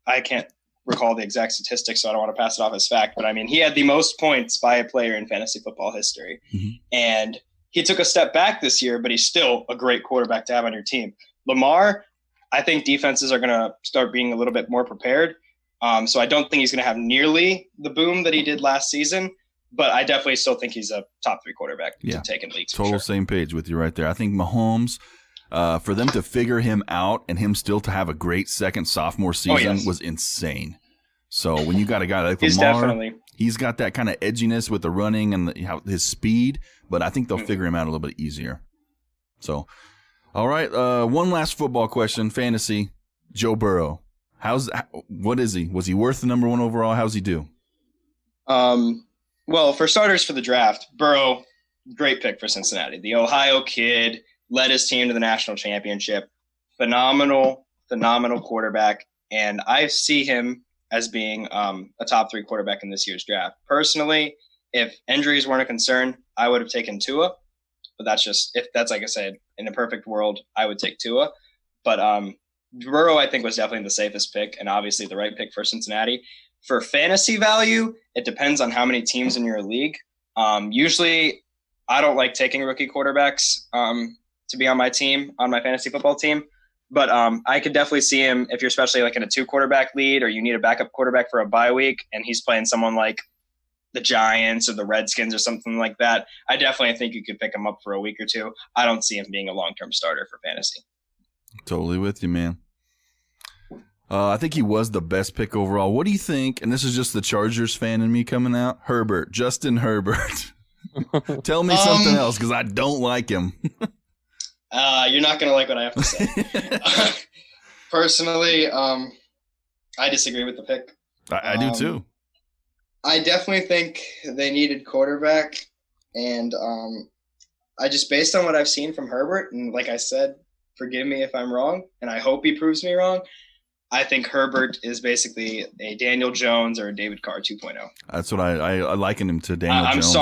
I can't recall the exact statistics, so I don't want to pass it off as fact, but I mean, he had the most points by a player in fantasy football history. And he took a step back this year, but he's still a great quarterback to have on your team. Lamar, I think defenses are going to start being a little bit more prepared. So I don't think he's going to have nearly the boom that he did last season, but I definitely still think he's a top 3 quarterback to take in leagues.
Total same page with you right there. I think Mahomes, for them to figure him out and him still to have a great second sophomore season was insane. So when you got a guy like Lamar, he's got that kind of edginess with the running and his speed, but I think they'll figure him out a little bit easier. So. All right, one last football question, fantasy. Joe Burrow, what is he? Was he worth the number 1 overall? How's he do?
Well, for starters, for the draft, Burrow, great pick for Cincinnati. The Ohio kid led his team to the national championship. Phenomenal quarterback, and I see him as being a top 3 quarterback in this year's draft. Personally, if injuries weren't a concern, I would have taken Tua. But that's like I said, in a perfect world, I would take Tua. But Burrow, I think, was definitely the safest pick and obviously the right pick for Cincinnati. For fantasy value, it depends on how many teams in your league. Usually, I don't like taking rookie quarterbacks to be on my team, on my fantasy football team. But I could definitely see him if you're especially like in a 2-quarterback lead or you need a backup quarterback for a bye week and he's playing someone like the Giants or the Redskins or something like that. I definitely think you could pick him up for a week or 2. I don't see him being a long-term starter for fantasy.
Totally with you, man. I think he was the best pick overall. What do you think? And this is just the Chargers fan in me coming out. Justin Herbert. Tell me something else because I don't like him.
You're not going to like what I have to say. Personally, I disagree with the pick.
I do too.
I definitely think they needed quarterback, and I just, based on what I've seen from Herbert, and like I said, forgive me if I'm wrong, and I hope he proves me wrong, I think Herbert is basically a Daniel Jones or a David Carr 2.0.
That's what I liken him to, Daniel Jones.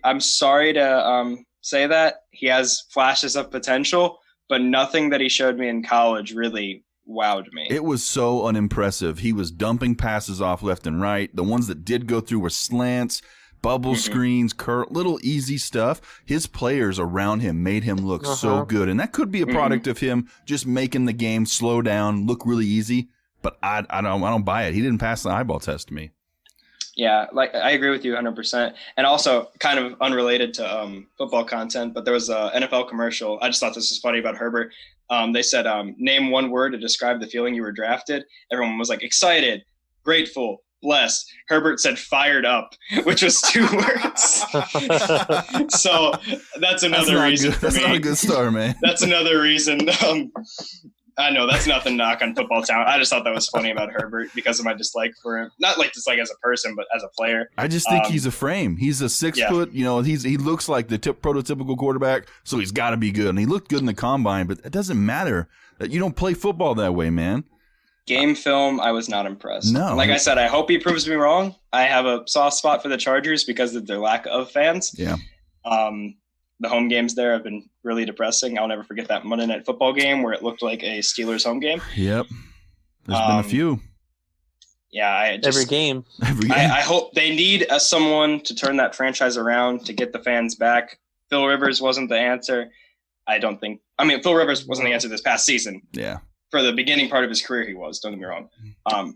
I'm sorry to say that. He has flashes of potential, but nothing that he showed me in college really wowed me.
It was so unimpressive. He was dumping passes off left and right. The ones that did go through were slants, bubble screens, little easy stuff. His players around him made him look so good. And that could be a product of him just making the game slow down, look really easy. But I don't buy it. He didn't pass the eyeball test to me.
Yeah, like I agree with you 100%. And also kind of unrelated to football content, but there was a NFL commercial. I just thought this was funny about Herbert. They said, name one word to describe the feeling you were drafted. Everyone was like excited, grateful, blessed. Herbert said fired up, which was 2 words. So that's another reason for me.
That's not a good start, man.
That's another reason. I know that's nothing knock on football talent. I just thought that was funny about Herbert because of my dislike for him. Not like dislike as a person, but as a player.
I just think he's a frame. He's a 6 foot. You know, he looks like the prototypical quarterback, so he's got to be good. And he looked good in the combine, but it doesn't matter. You don't play football that way, man.
Game film, I was not impressed.
No,
like I said, I hope he proves me wrong. I have a soft spot for the Chargers because of their lack of fans.
Yeah.
The home games there have been really depressing. I'll never forget that Monday Night Football game where it looked like a Steelers home game.
Yep. There's been a few.
Yeah,
every game.
I hope they need someone to turn that franchise around to get the fans back. Phil Rivers wasn't the answer. Phil Rivers wasn't the answer this past season.
Yeah.
For the beginning part of his career, he was. Don't get me wrong.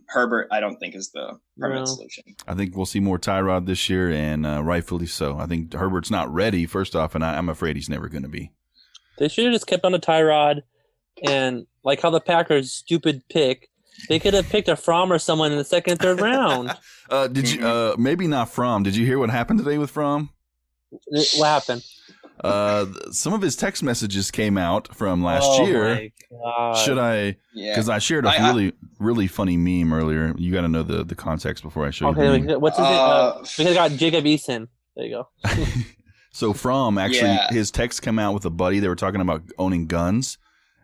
Herbert, I don't think is the permanent solution.
I think we'll see more Tyrod this year, and rightfully so. I think Herbert's not ready, first off, and I'm afraid he's never going to be.
They should have just kept on the Tyrod, and like how the Packers' stupid pick, they could have picked a Fromm or someone in the second and third round.
Did you? Maybe not Fromm. Did you hear what happened today with Fromm?
What happened?
Some of his text messages came out from last year.
My God.
Should I? Because I shared a really funny meme earlier. You got to know the context before I show you.
Okay, what's his name? Because I got Jacob Eason. There you go.
So Fromm actually, his text come out with a buddy. They were talking about owning guns,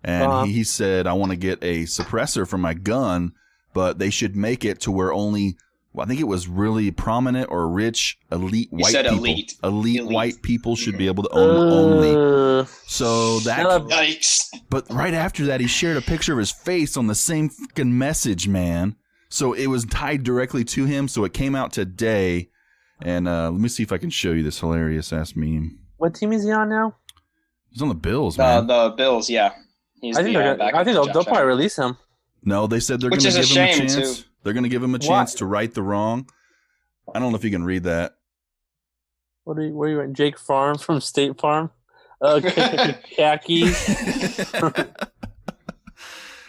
and he said, "I want to get a suppressor for my gun, but they should make it to where only." Well, I think it was really prominent or rich, elite white people. Elite white people should be able to own only. So that.
Yikes.
But right after that, he shared a picture of his face on the same fucking message, man. So it was tied directly to him. So it came out today. And let me see if I can show you this hilarious ass meme.
What team is he on now?
He's on the Bills, man.
The Bills, yeah.
I think they'll probably release him.
No, they said they're going to give him a chance. They're going to give him a chance to right the wrong. I don't know if you can read that.
Where are you at? Jake Farm from State Farm? Khakis.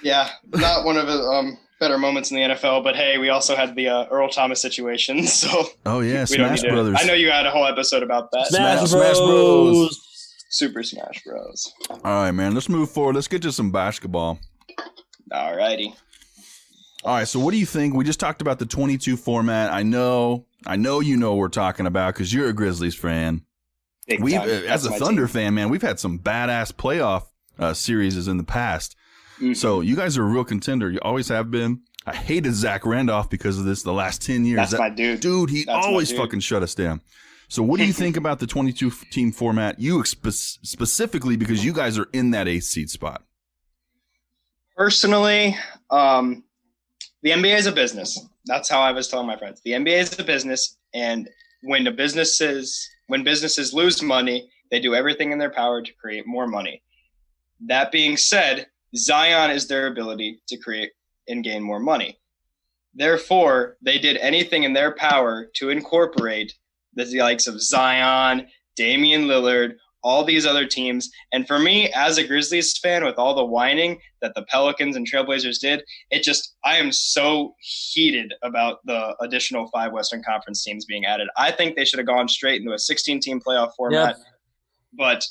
Yeah, not one of the better moments in the NFL, but hey, we also had the Earl Thomas situation, so.
Oh, yeah, Smash Brothers.
I know you had a whole episode about that.
Smash Bros.
Super Smash Bros.
All right, man, let's move forward. Let's get to some basketball.
All righty.
All right, so what do you think? We just talked about the 22 format. I know you know what we're talking about because you're a Grizzlies fan. As a Thunder fan, man, we've had some badass playoff series in the past. Mm-hmm. So you guys are a real contender. You always have been. I hated Zach Randolph because of this the last 10 years.
That's my dude.
Dude, he always fucking shut us down. So what do you think about the 22-team format? You specifically because you guys are in that 8th seed spot.
Personally, the NBA is a business. That's how I was telling my friends. The NBA is a business, and when businesses lose money, they do everything in their power to create more money. That being said, Zion is their ability to create and gain more money. Therefore, they did anything in their power to incorporate the likes of Zion, Damian Lillard, all these other teams. And for me, as a Grizzlies fan, with all the whining that the Pelicans and Trailblazers did, I am so heated about the additional 5 Western Conference teams being added. I think they should have gone straight into a 16-team playoff format. Yep. But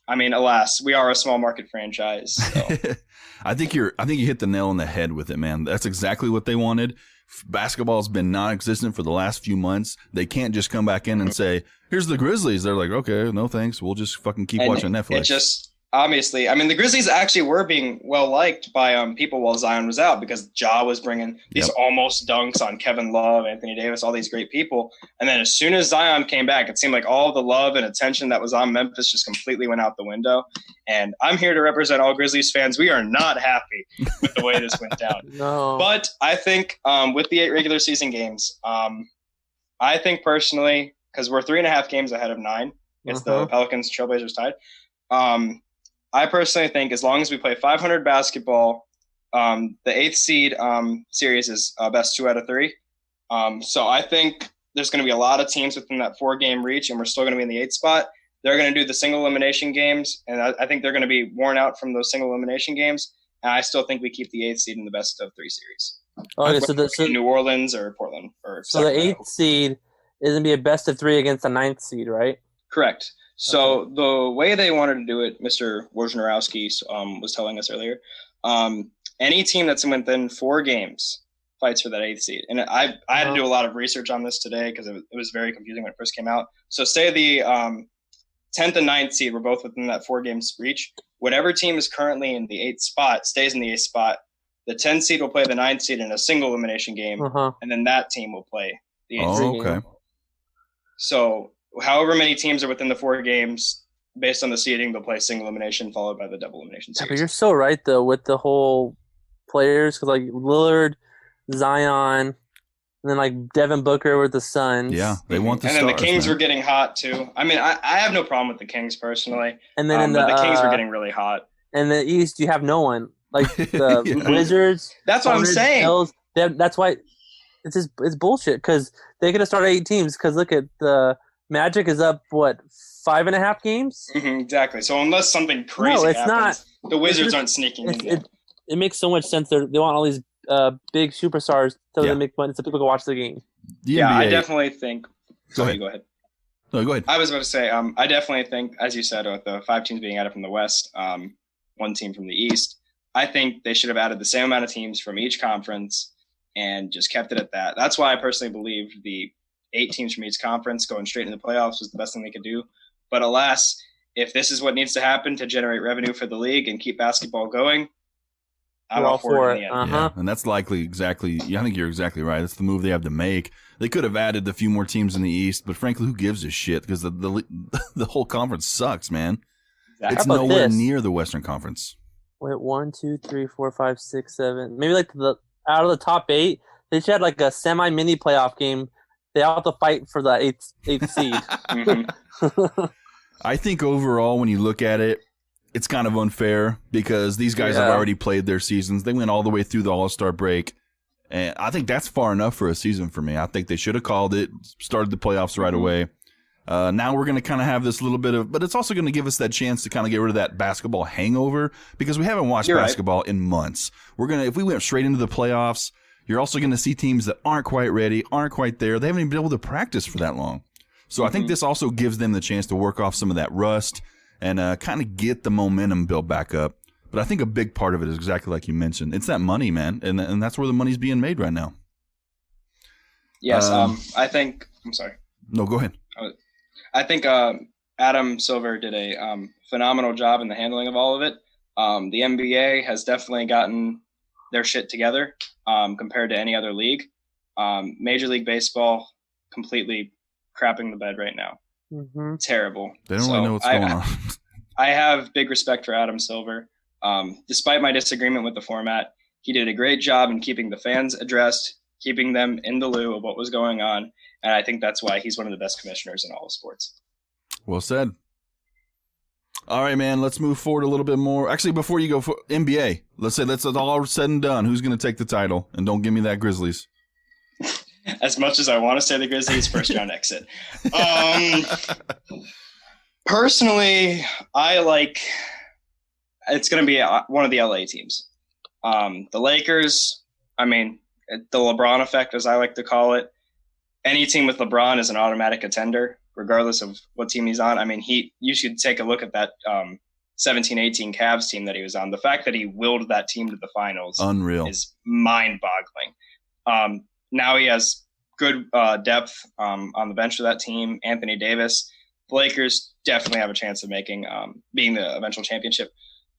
I mean, alas, we are a small market franchise. So.
I think you hit the nail on the head with it, man. That's exactly what they wanted. Basketball's been non-existent for the last few months. They can't just come back in and say, here's the Grizzlies. They're like, okay, no thanks. We'll just fucking keep watching Netflix.
It just, obviously, I mean, the Grizzlies actually were being well-liked by people while Zion was out because Ja was bringing these almost dunks on Kevin Love, Anthony Davis, all these great people. And then as soon as Zion came back, it seemed like all the love and attention that was on Memphis just completely went out the window. And I'm here to represent all Grizzlies fans. We are not happy with the way this went down.
No.
But I think with the 8 regular season games, I think personally, because we're 3.5 games ahead of 9 against the Pelicans, Trailblazers tied. I personally think as long as we play 500 basketball, the 8th seed series is best 2 out of 3. So I think there's going to be a lot of teams within that 4-game reach, and we're still going to be in the 8th spot. They're going to do the single elimination games, and I think they're going to be worn out from those single elimination games. And I still think we keep the 8th seed in the best of 3 series.
Okay, so
New Orleans or Portland or
so the 8th seed is going to be a best of 3 against the 9th seed, right?
Correct. So the way they wanted to do it, Mr. Wojnarowski was telling us earlier, any team that's within 4 games fights for that 8th seed. And I had to do a lot of research on this today because it was very confusing when it first came out. So say the 10th and 9th seed were both within that 4 games reach. Whatever team is currently in the 8th spot stays in the 8th spot. The 10th seed will play the 9th seed in a single elimination game, and then that team will play the 8th seed.
Okay.
So however many teams are within the 4 games, based on the seeding, they'll play single elimination followed by the double elimination series.
But you're so right, though, with the whole players, because like Lillard, Zion, and then like Devin Booker with the Suns.
Yeah, they want the
stars. And then the Kings
man.
were getting hot too. I mean, I have no problem with the Kings personally.
And then
but the Kings were getting really hot.
In the East, you have no one. Like the Wizards.
That's what I'm saying.
Bills, that's why it's bullshit, because they could have started 8 teams, because look at the Magic is up, what, 5.5 games?
Exactly. So unless something crazy happens, the Wizards aren't sneaking in.
It makes so much sense. They want all these big superstars so they make money so people can watch the game.
I definitely think.
Go ahead. No, go ahead.
I was about to say, I definitely think, as you said, with the 5 teams being added from the West, 1 team from the East, I think they should have added the same amount of teams from each conference and just kept it at that. That's why I personally believe the 8 teams from each conference going straight into the playoffs was the best thing they could do. But alas, if this is what needs to happen to generate revenue for the league and keep basketball going, I'm all for it in the end.
Yeah, and that's likely exactly. I think you're exactly right. That's the move they have to make. They could have added a few more teams in the East, but frankly, who gives a shit? Because the whole conference sucks, man. Exactly. It's nowhere near the Western Conference.
Wait, 1, 2, 3, 4, 5, 6, 7. Maybe like out of the top 8, they should have like a semi-mini playoff game. They all have to fight for the 8th seed.
I think overall, when you look at it, it's kind of unfair because these guys have already played their seasons. They went all the way through the All-Star break. And I think that's far enough for a season for me. I think they should have called it, started the playoffs right away. Now we're going to kind of have this little bit of, but it's also going to give us that chance to kind of get rid of that basketball hangover because we haven't watched basketball in months. If we went straight into the playoffs, you're also going to see teams that aren't quite ready, aren't quite there. They haven't even been able to practice for that long. So I think this also gives them the chance to work off some of that rust and kind of get the momentum built back up. But I think a big part of it is exactly like you mentioned. It's that money, man, and that's where the money's being made right now.
Yes, I think – I'm sorry.
No, go ahead.
I think Adam Silver did a phenomenal job in the handling of all of it. The NBA has definitely gotten their shit together compared to any other league. Major League Baseball completely crapping the bed right now. Terrible.
They don't really know what's going on.
I have big respect for Adam Silver. Despite my disagreement with the format, he did a great job in keeping the fans addressed, keeping them in the loop of what was going on. And I think that's why he's one of the best commissioners in all of sports.
Well said. All right, man, let's move forward a little bit more. Actually, before you go for NBA, let's say that's all said and done. Who's going to take the title? And don't give me that Grizzlies.
As much as I want to say the Grizzlies, first round exit. Personally, it's going to be one of the LA teams. The Lakers, I mean, the LeBron effect, as I like to call it. Any team with LeBron is an automatic contender, regardless of what team he's on. I mean, you should take a look at that 17-18 Cavs team that he was on. The fact that he willed that team to the finals is mind-boggling. Now he has good depth on the bench of that team. Anthony Davis. The Lakers definitely have a chance of being the eventual championship.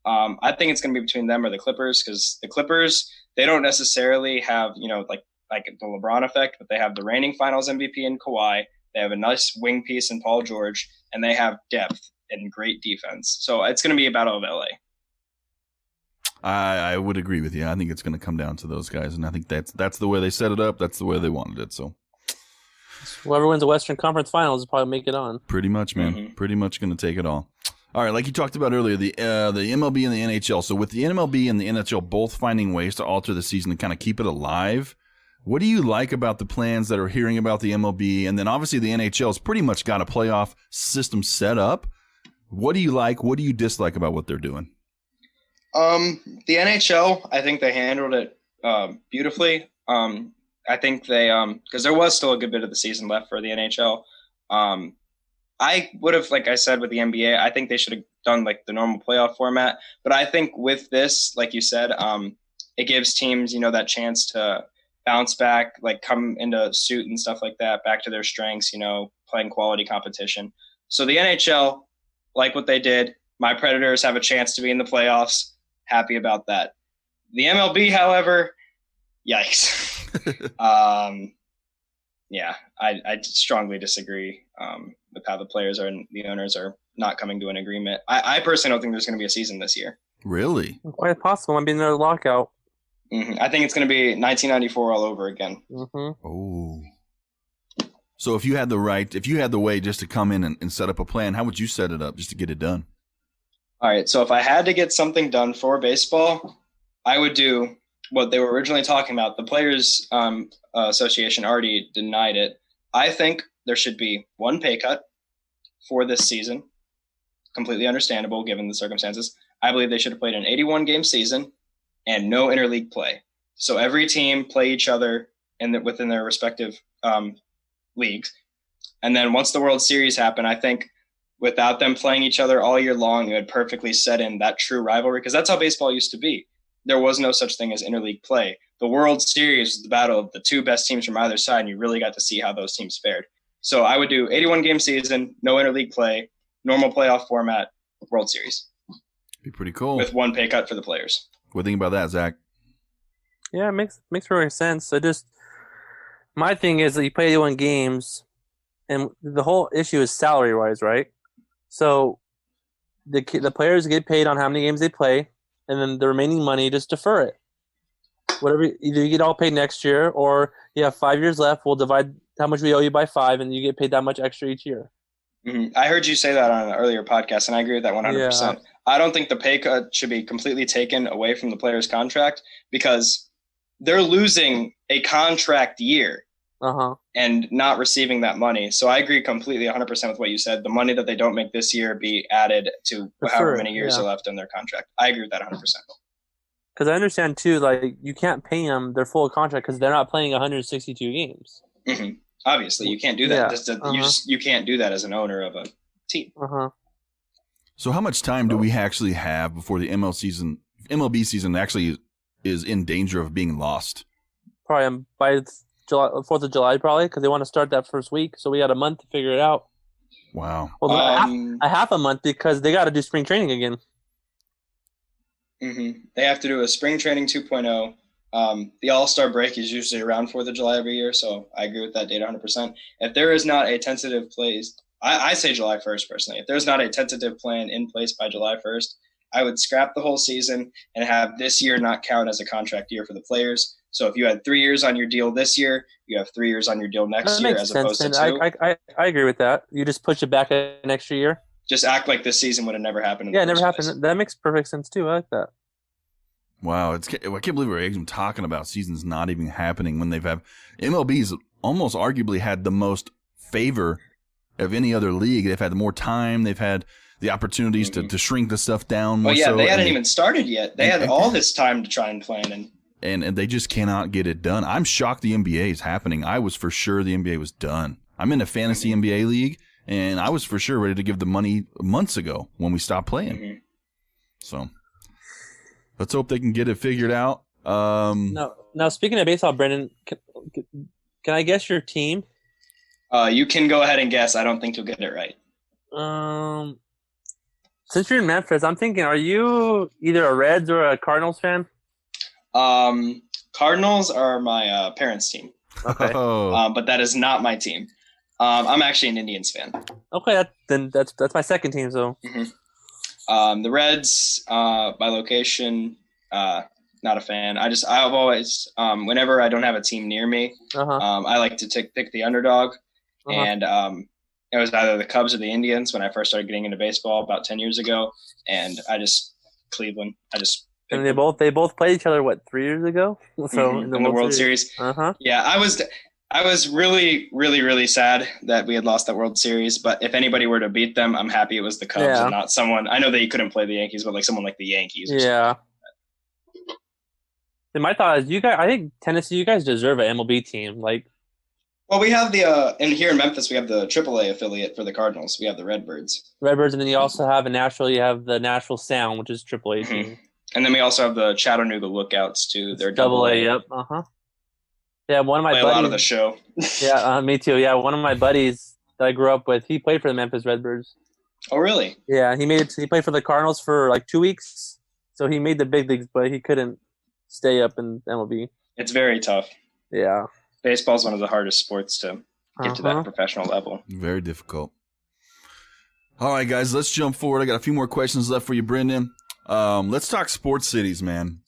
I think it's going to be between them or the Clippers because the Clippers, they don't necessarily have, like the LeBron effect, but they have the reigning finals MVP in Kawhi. They have a nice wing piece in Paul George, and they have depth and great defense. So it's going to be a battle of LA.
I would agree with you. I think it's going to come down to those guys, and I think that's the way they set it up. That's the way they wanted it. So
whoever wins the Western Conference Finals will probably make it on.
Pretty much, man. Pretty much going to take it all. All right, like you talked about earlier, the MLB and the NHL. So with the MLB and the NHL both finding ways to alter the season and kind of keep it alive, What do you like about the plans that are hearing about the MLB? And then obviously the NHL's pretty much got a playoff system set up. What do you like? What do you dislike about what they're doing?
The NHL, I think they handled it beautifully. I think they because there was still a good bit of the season left for the NHL. I would have, like I said, with the NBA, I think they should have done like the normal playoff format. But I think with this, like you said, it gives teams, that chance to bounce back, like come into suit and stuff like that, back to their strengths, playing quality competition. So the NHL, like what they did, my Predators have a chance to be in the playoffs. Happy about that. The MLB, however, yikes. Yeah, I strongly disagree with how the players and the owners are not coming to an agreement. I personally don't think there's going to be a season this year.
Really?
Quite possible. Might be another lockout.
I think it's going to be 1994 all over again.
Oh. So if you had the way just to come in and set up a plan, how would you set it up just to get it done?
All right. So if I had to get something done for baseball, I would do what they were originally talking about. The Players Association already denied it. I think there should be one pay cut for this season. Completely understandable given the circumstances. I believe they should have played an 81-game season and no interleague play. So every team play each other within their respective leagues. And then once the World Series happened, I think without them playing each other all year long, it would perfectly set in that true rivalry, because that's how baseball used to be. There was no such thing as interleague play. The World Series was the battle of the two best teams from either side, and you really got to see how those teams fared. So I would do 81-game season, no interleague play, normal playoff format, World Series.
Be pretty cool.
With one pay cut for the players.
What do you think about that, Zach?
Yeah, it makes perfect sense. My thing is that you play 81 games, and the whole issue is salary-wise, right? So the players get paid on how many games they play, and then the remaining money, just defer it. Whatever, either you get all paid next year, or you have 5 years left. We'll divide how much we owe you by 5, and you get paid that much extra each year.
I heard you say that on an earlier podcast, and I agree with that 100%. Yeah. I don't think the pay cut should be completely taken away from the player's contract, because they're losing a contract year and not receiving that money. So I agree completely 100% with what you said. The money that they don't make this year be added to however many years are left in their contract. I agree with that 100%.
Because I understand, too, like, you can't pay them their full contract because they're not playing 162 games.
Obviously, you can't do that. You can't do that as an owner of a team.
So how much time do we actually have before the MLB season actually is in danger of being lost?
Probably by July, 4th of July, probably, because they want to start that first week. So we got a month to figure it out.
Wow.
Well, a half a month, because they got to do spring training again.
They have to do a spring training 2.0. The All-Star break is usually around 4th of July every year, so I agree with that date 100%. If there is not a tentative place, I say July 1st personally. If there's not a tentative plan in place by July 1st, I would scrap the whole season and have this year not count as a contract year for the players. So if you had 3 years on your deal this year, you have 3 years on your deal next year as opposed to 2.
I agree with that. You just push it back an extra year.
Just act like this season would have never happened.
Yeah, it never happened. That makes perfect sense too. I like that.
Wow, I can't believe we're even talking about seasons not even happening when they've had MLB's almost arguably had the most favor of any other league. They've had more time. They've had the opportunities to shrink the stuff down.
Well, they hadn't even started yet. They had all this time to try and plan,
and they just cannot get it done. I'm shocked the NBA is happening. I was for sure the NBA was done. I'm in a fantasy NBA league, and I was for sure ready to give the money months ago when we stopped playing. So let's hope they can get it figured out.
Now, speaking of baseball, Brendan, can I guess your team?
You can go ahead and guess. I don't think you'll get it right.
Since you're in Memphis, I'm thinking, are you either a Reds or a Cardinals fan?
Cardinals are my parents' team.
Okay.
But that is not my team. I'm actually an Indians fan.
Okay, that's my second team. So.
The Reds, by location, not a fan. I've always, whenever I don't have a team near me, I like to pick the underdog. And it was either the Cubs or the Indians when I first started getting into baseball about 10 years ago. And Cleveland. I just
And they both played each other 3 years ago. So
in the World Series. Yeah, I was really, really, really sad that we had lost that World Series. But if anybody were to beat them, I'm happy it was the Cubs and not someone. I know that you couldn't play the Yankees, but like someone like the Yankees.
Yeah. And my thought is, I think Tennessee, you guys deserve an MLB team. Like,
well, we have the and here in Memphis, we have the AAA affiliate for the Cardinals. We have the Redbirds.
And then you also have you have the Nashville Sound, which is AAA team.
And then we also have the Chattanooga Lookouts too. They're
AA. Yep. Yeah, one of my buddies. A lot
of the show.
Yeah, me too. Yeah, one of my buddies that I grew up with, he played for the Memphis Redbirds.
Oh, really?
Yeah, he played for the Cardinals for like 2 weeks. So he made the big leagues, but he couldn't stay up in MLB.
It's very tough.
Yeah.
Baseball is one of the hardest sports to get to that professional level.
Very difficult. All right, guys, let's jump forward. I got a few more questions left for you, Brendan. Let's talk sports cities, man.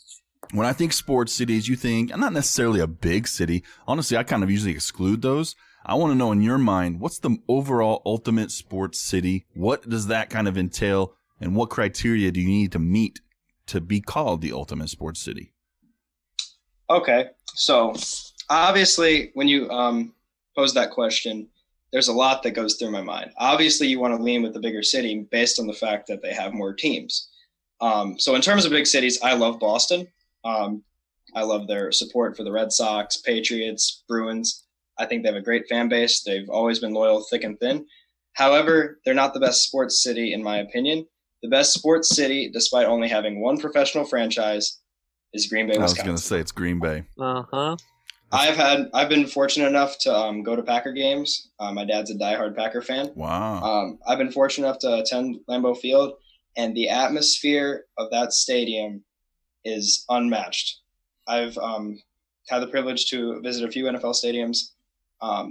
When I think sports cities, you think, not necessarily a big city. Honestly, I kind of usually exclude those. I want to know in your mind, what's the overall ultimate sports city? What does that kind of entail? And what criteria do you need to meet to be called the ultimate sports city?
Okay, so obviously when you pose that question, there's a lot that goes through my mind. Obviously, you want to lean with the bigger city based on the fact that they have more teams. So in terms of big cities, I love Boston. I love their support for the Red Sox, Patriots, Bruins. I think they have a great fan base. They've always been loyal, thick and thin. However, they're not the best sports city, in my opinion. The best sports city, despite only having one professional franchise, is Green Bay, Wisconsin.
I was going to say it's Green Bay.
I've been fortunate enough to go to Packer games. My dad's a diehard Packer fan.
Wow.
I've been fortunate enough to attend Lambeau Field, and the atmosphere of that stadium is unmatched. I've had the privilege to visit a few NFL stadiums.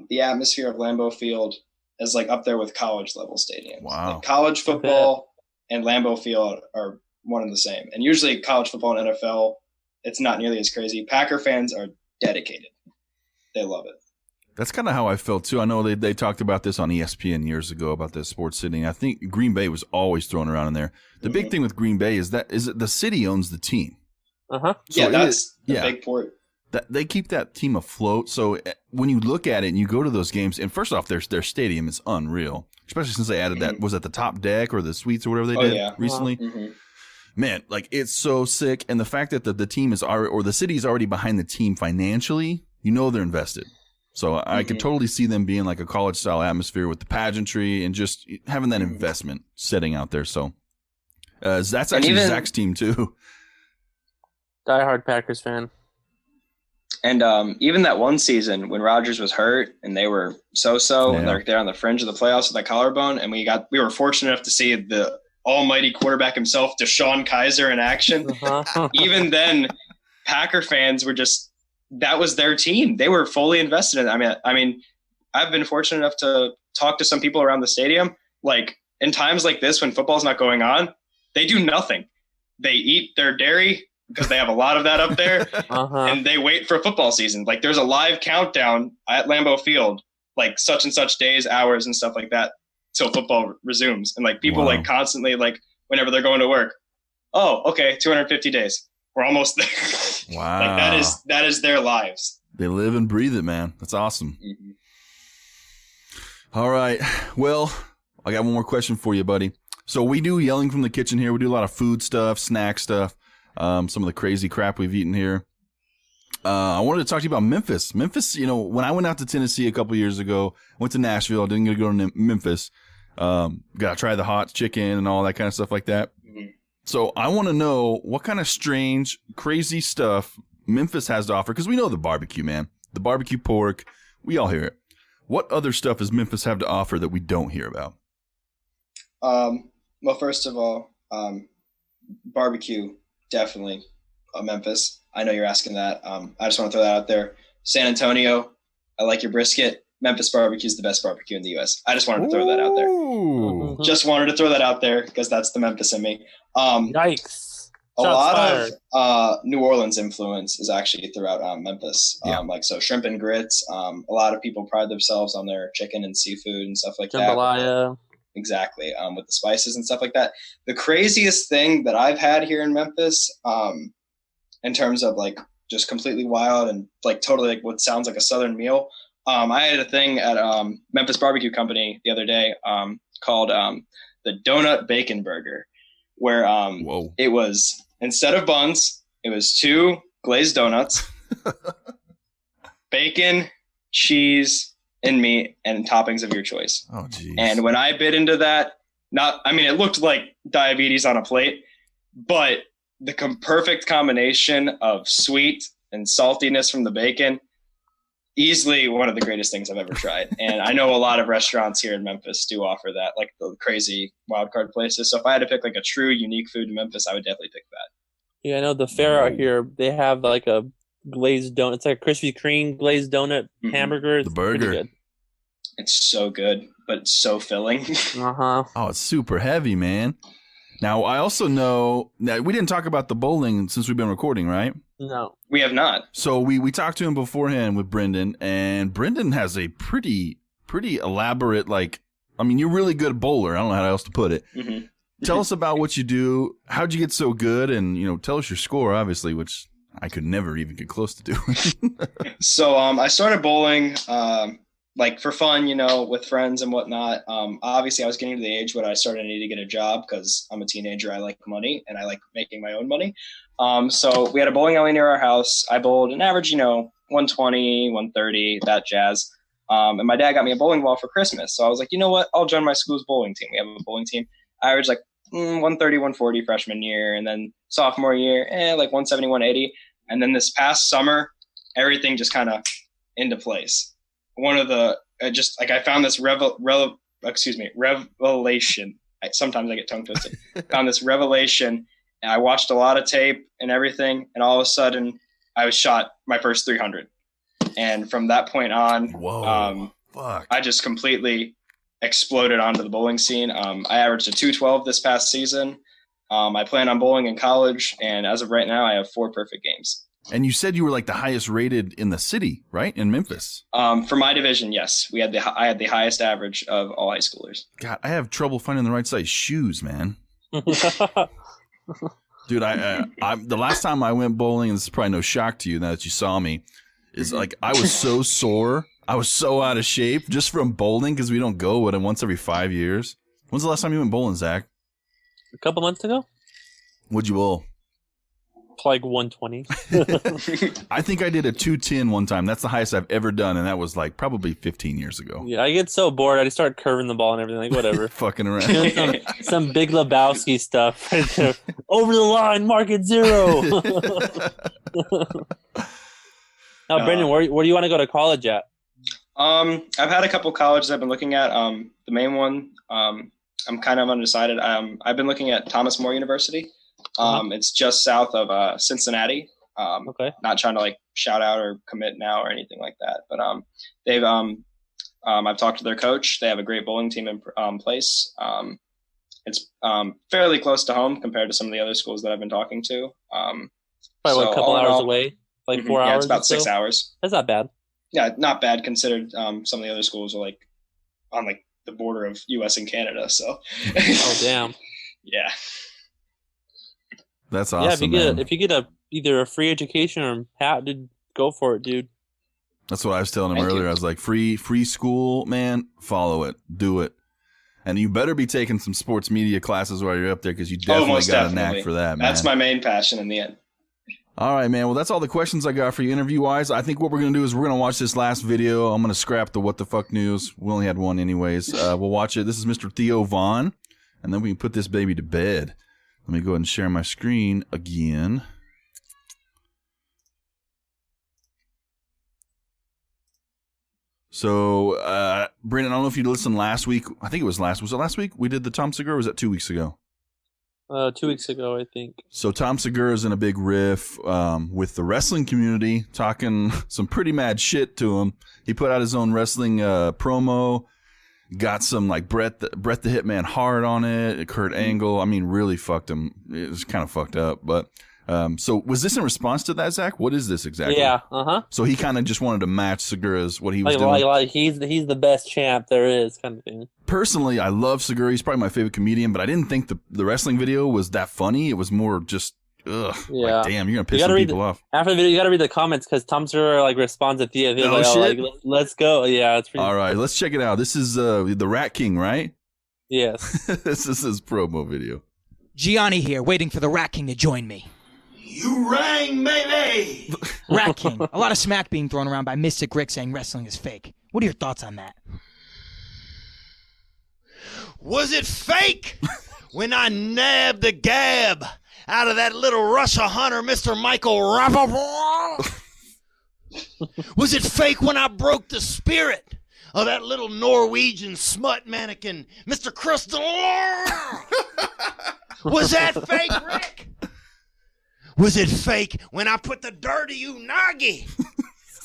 The atmosphere of Lambeau Field is like up there with college level stadiums.
Wow.
Like college football and Lambeau Field are one and the same. And usually college football and NFL, it's not nearly as crazy. Packer fans are dedicated. They love it.
That's kind of how I felt too. I know they talked about this on ESPN years ago about the sports city. I think Green Bay was always thrown around in there. The big thing with Green Bay is that the city owns the team.
So
yeah, that's the big port.
That they keep that team afloat. So when you look at it and you go to those games, and first off, their stadium is unreal, especially since they added that. Was it the top deck or the suites or whatever they did recently? Man, like it's so sick. And the fact that the team is already, or the city is already behind the team financially, they're invested. So I could totally see them being like a college style atmosphere with the pageantry and just having that investment setting out there. So that's actually Zach's team too.
Diehard Packers fan.
And even that one season when Rodgers was hurt and they were and they're on the fringe of the playoffs with that collarbone, and we were fortunate enough to see the almighty quarterback himself, DeShone Kizer, in action. Even then, Packer fans were that was their team. They were fully invested in it. I mean, I've been fortunate enough to talk to some people around the stadium. Like in times like this when football's not going on, they do nothing. They eat their dairy because they have a lot of that up there, and they wait for football season. Like there's a live countdown at Lambeau Field, like such and such days, hours, and stuff like that, till football resumes. And like people like constantly, like whenever they're going to work, oh, okay, 250 days. We're almost there.
Wow.
Like that is their lives.
They live and breathe it, man. That's awesome. All right. Well, I got one more question for you, buddy. So we do Yelling from the Kitchen here. We do a lot of food stuff, snack stuff, some of the crazy crap we've eaten here. I wanted to talk to you about Memphis. Memphis, when I went out to Tennessee a couple years ago, went to Nashville, didn't get to go to Memphis. Got to try the hot chicken and all that kind of stuff like that. So I want to know what kind of strange, crazy stuff Memphis has to offer, because we know the barbecue, man. The barbecue pork, we all hear it. What other stuff does Memphis have to offer that we don't hear about?
Well, first of all, barbecue, definitely Memphis. I know you're asking that. I just want to throw that out there. San Antonio, I like your brisket. Memphis barbecue is the best barbecue in the U.S. I just wanted to throw that out there. Just wanted to throw that out there because that's the Memphis in me.
Yikes.
A lot of New Orleans influence is actually throughout Memphis. So shrimp and grits. A lot of people pride themselves on their chicken and seafood and stuff like
Jambalaya.
exactly, with the spices and stuff like that. The craziest thing that I've had here in Memphis, in terms of like just completely wild and like totally like what sounds like a Southern meal. I had a thing at Memphis Barbecue Company the other day called the Donut Bacon Burger, where it was, instead of buns, it was 2 glazed donuts, bacon, cheese, and meat, and toppings of your choice.
Oh, geez.
And when I bit into that, it looked like diabetes on a plate, but the perfect combination of sweet and saltiness from the bacon, easily one of the greatest things I've ever tried. And I know a lot of restaurants here in Memphis do offer that, like the crazy wildcard places. So if I had to pick like a true unique food in Memphis, I would definitely pick that.
Yeah, I know the fair out here, they have like a glazed donut. It's like a Krispy Kreme glazed donut hamburger. It's
the burger.
pretty good.
It's so good, but it's so filling.
Uh-huh.
Oh, it's super heavy, man. Now, I also know that we didn't talk about the bowling since we've been recording, right?
No.
We have not.
So we talked to him beforehand with Brendan, and Brendan has a pretty elaborate, like, I mean, you're really good bowler. I don't know how else to put it.
Mm-hmm.
Tell us about what you do. How'd you get so good? And, tell us your score, obviously, which I could never even get close to doing.
So I started bowling like for fun, with friends and whatnot. Obviously, I was getting to the age where I started to need to get a job because I'm a teenager. I like money and I like making my own money. So we had a bowling alley near our house. I bowled an average, 120, 130, that jazz. And my dad got me a bowling ball for Christmas. So I was like, you know what? I'll join my school's bowling team. We have a bowling team. I averaged like 130, 140 freshman year. And then sophomore year, like 170, 180. And then this past summer, everything just kind of into place. One of the I found this revelation. Sometimes I get tongue twisted. Found this revelation, and I watched a lot of tape and everything, and all of a sudden, I was shot my first 300, and from that point on,
fuck.
I just completely exploded onto the bowling scene. I averaged a 212 this past season. I plan on bowling in college, and as of right now, I have 4 perfect games.
And you said you were like the highest rated in the city, right? In Memphis.
For my division, yes. I had the highest average of all high schoolers.
God, I have trouble finding the right size shoes, man. Dude, I the last time I went bowling, and this is probably no shock to you now that you saw me, is like I was so sore. I was so out of shape just from bowling because we don't go once every 5 years. When's the last time you went bowling, Zach?
A couple months ago.
What'd you bowl?
Like 120.
I think I did a 210 one time. That's the highest I've ever done, and that was like probably 15 years ago.
Yeah, I get so bored. I just start curving the ball and everything. Like, whatever.
Fucking around.
some Big Lebowski stuff. Over the line, mark it 0. Now, Brendan, where do you want to go to college at?
I've had a couple colleges I've been looking at. The main one, I'm kind of undecided. I've been looking at Thomas More University. It's just south of Cincinnati.
Okay.
Not trying to like shout out or commit now or anything like that, but they've I've talked to their coach. They have a great bowling team in place. It's fairly close to home compared to some of the other schools that I've been talking to.
Probably a couple hours away, like 4 hours.
Yeah, it's about 6 hours.
That's not bad.
Yeah, not bad considered. Some of the other schools are like on like the border of U.S. and Canada. So.
Oh damn.
Yeah.
That's awesome.
Yeah, if you get either a free education or hat, dude, go for it, dude.
That's what I was telling him
Thank
earlier.
you.
I was like, free school, man, follow it, do it, and you better be taking some sports media classes while you're up there because you definitely
most
got
definitely.
a knack for that, man.
That's my main passion in the end.
All right, man. Well, that's all the questions I got for you interview-wise. I think what we're going to do is we're going to watch this last video. I'm going to scrap the what the fuck news. We only had one anyways. We'll watch it. This is Mr. Theo Vaughn, and then we can put this baby to bed. Let me go ahead and share my screen again. So, Brandon, I don't know if you listened last week. I think it was last. Was it last week? We did the Tom Segura, or was that 2 weeks ago?
2 weeks ago, I think.
So Tom Segura is in a big riff with the wrestling community, talking some pretty mad shit to him. He put out his own wrestling promo. Got some like Bret the Hitman Hart on it, Kurt Angle. I mean, really fucked him. It was kind of fucked up, but So was this in response to that, Zach? What is this exactly?
Yeah.
So he kind of just wanted to match Segura's what he was doing.
Like he's the best champ there is, kind of thing.
Personally, I love Segura. He's probably my favorite comedian, but I didn't think the wrestling video was that funny. It was more just, ugh.
Yeah.
Like, damn, you're gonna piss some people off.
After the video, you gotta read the comments because Tom Segura like responds at the end. He's
shit.
Let's go. Yeah, it's pretty.
All right, let's check it out. This is the Rat King, right?
Yes.
This is his promo video.
Gianni here, waiting for the Rat King to join me.
You rang, baby!
Rat King. A lot of smack being thrown around by Mystic Rick saying wrestling is fake. What are your thoughts on that?
Was it fake when I nabbed the gab out of that little Russia hunter, Mr. Michael Rappaport? Was it fake when I broke the spirit of that little Norwegian smut mannequin, Mr. Crystal? Was that fake, Rick? Was it fake when I put the dirty unagi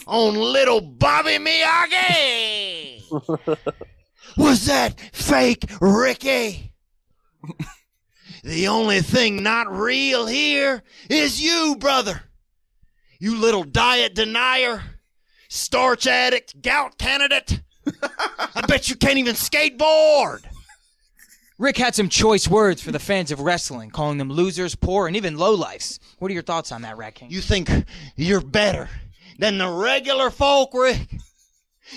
on little Bobby Miyagi? Was that fake, Ricky? The only thing not real here is you, brother. You little diet denier, starch addict, gout candidate. I bet you can't even skateboard.
Rick had some choice words for the fans of wrestling, calling them losers, poor, and even lowlifes. What are your thoughts on that, Rat King?
You think you're better than the regular folk, Rick?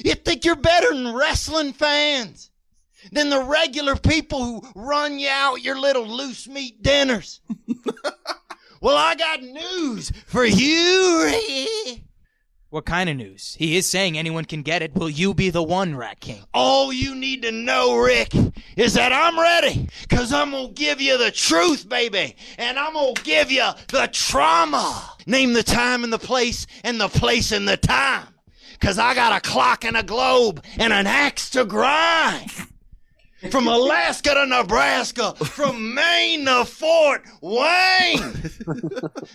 You think you're better than wrestling fans? Than the regular people who run you out your little loose meat dinners? Well, I got news for you, Rick.
What kind of news? He is saying anyone can get it. Will you be the one, Rat King?
All you need to know, Rick, is that I'm ready. Because I'm going to give you the truth, baby. And I'm going to give you the trauma. Name the time and the place and the time. Because I got a clock and a globe and an axe to grind. From Alaska to Nebraska, from Maine to Fort Wayne.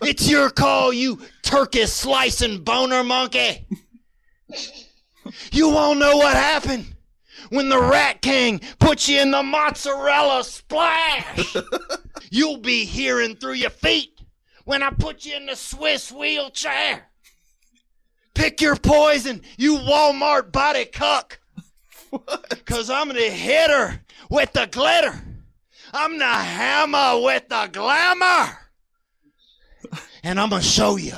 It's your call, you turkey slicing boner monkey. You won't know what happened when the Rat King puts you in the mozzarella splash. You'll be hearing through your feet when I put you in the Swiss wheelchair. Pick your poison, you Walmart body cuck. Cause I'm the hitter with the glitter. I'm the hammer with the glamour. And I'm gonna show you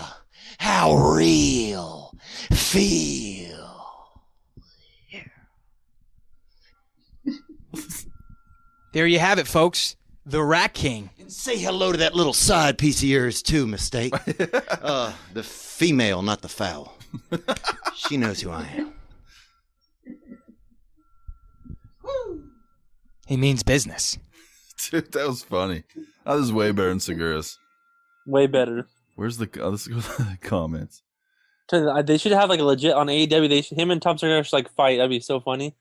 how real feel.
There you have it, folks. The Rat King.
And say hello to that little side piece of yours too, Mistake. The female, not the foul. She knows who I am.
He means business.
Dude, that was funny. That was way better than Segura's.
Way better.
Where's the let's go to the comments.
They should have like a legit on AEW. Him and Tom Segura should like fight. That'd be so funny.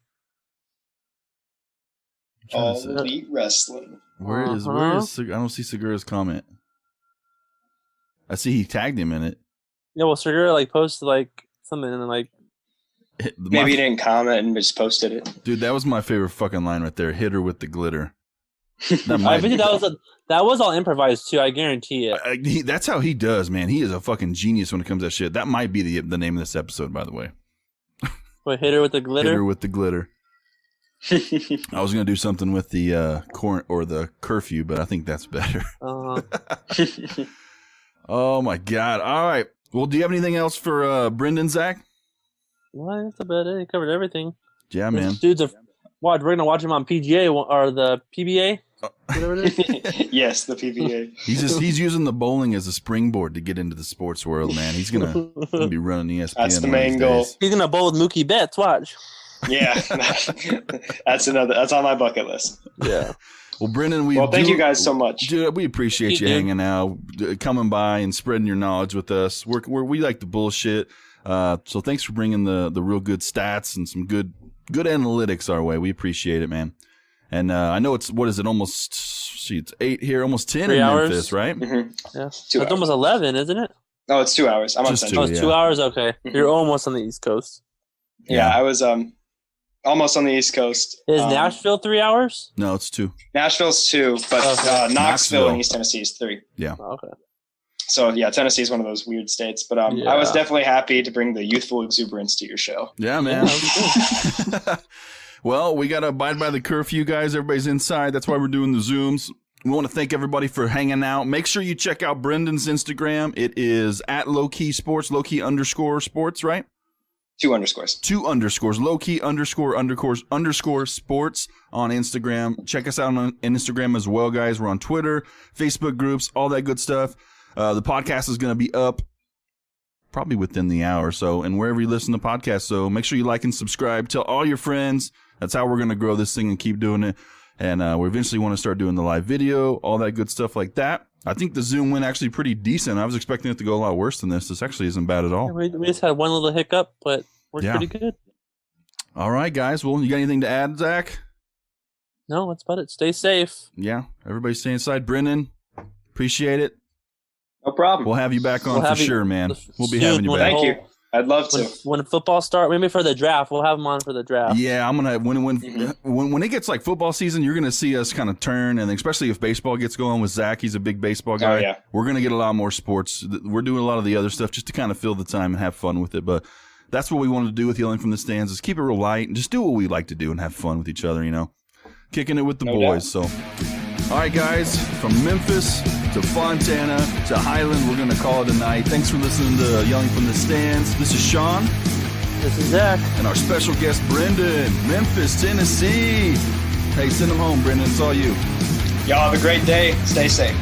All Elite Wrestling.
Where is I don't see Segura's comment. I see he tagged him in it.
Yeah, well, Segura like posted like something and like.
Maybe he didn't comment and just posted it.
Dude, that was my favorite fucking line right there. Hit her with the glitter.
I bet that was all improvised too. I guarantee it.
That's how he does, man. He is a fucking genius when it comes to that shit. That might be the name of this episode, by the way.
Wait, hit her with the glitter.
Hit her with the glitter. I was gonna do something with the or the curfew, but I think that's better. Oh my god! All right. Well, do you have anything else for Brendan, Zach?
Well, that's about it. He covered everything.
Yeah, man.
Dudes are watch. We're gonna watch him on PGA or the PBA. Whatever it is.
Yes, the PBA.
He's using the bowling as a springboard to get into the sports world, man. He's gonna be running ESPN.
That's the main goal.
He's gonna bowl with Mookie Betts. Watch.
Yeah, that's on my bucket list.
Yeah.
Well, Brendan,
thank you guys so much.
Dude, we appreciate you hanging out, coming by, and spreading your knowledge with us. We like the bullshit. So thanks for bringing the real good stats and some good analytics our way. We appreciate it, man. And I know it's it's 8 here, almost 10 in Memphis, right?
Mm-hmm.
Yeah, it's almost 11, isn't it?
Oh, it's 2 hours. I'm on Central.
It's 2 hours. Okay, you're almost on the East Coast.
Yeah, I was almost on the East Coast.
Is Nashville 3 hours?
No, it's 2.
Nashville's 2, but Knoxville in East Tennessee is 3.
Yeah.
Oh, okay.
So yeah, Tennessee is one of those weird states, but I was definitely happy to bring the youthful exuberance to your show.
Yeah, man. Well, we got to abide by the curfew, guys. Everybody's inside. That's why we're doing the Zooms. We want to thank everybody for hanging out. Make sure you check out Brendan's Instagram. It is at lowkey sports, lowkey_sports, right?
2 underscores.
2 underscores. Lowkey _ sports on Instagram. Check us out on Instagram as well, guys. We're on Twitter, Facebook groups, all that good stuff. The podcast is going to be up probably within the hour or so, and wherever you listen to podcasts. So make sure you like and subscribe. Tell all your friends. That's how we're going to grow this thing and keep doing it. And we eventually want to start doing the live video, all that good stuff like that. I think the Zoom went actually pretty decent. I was expecting it to go a lot worse than this. This actually isn't bad at all.
We just had one little hiccup, but we're pretty good.
All right, guys. Well, you got anything to add, Zach?
No, that's about it. Stay safe.
Yeah, everybody stay inside. Brendan, appreciate it.
No problem.
We'll have you back on for sure, man. We'll be having you back.
Thank you. I'd love to.
When football starts, maybe for the draft, we'll have him on for the draft.
Yeah, I'm gonna when it gets like football season, you're gonna see us kind of turn, and especially if baseball gets going with Zach, he's a big baseball guy.
Oh, yeah.
We're gonna get a lot more sports. We're doing a lot of the other stuff just to kind of fill the time and have fun with it. But that's what we wanted to do with Yelling from the Stands, is keep it real light and just do what we like to do and have fun with each other. You know, kicking it with the boys.
Doubt.
So, all right, guys, from Memphis to Fontana to Highland, we're gonna call it a night. Thanks for listening to Yelling from the Stands. This is Sean.
This is Zach.
And our special guest, Brendan, Memphis, Tennessee. Hey, send them home, Brendan. It's all you.
Y'all have a great day. Stay safe.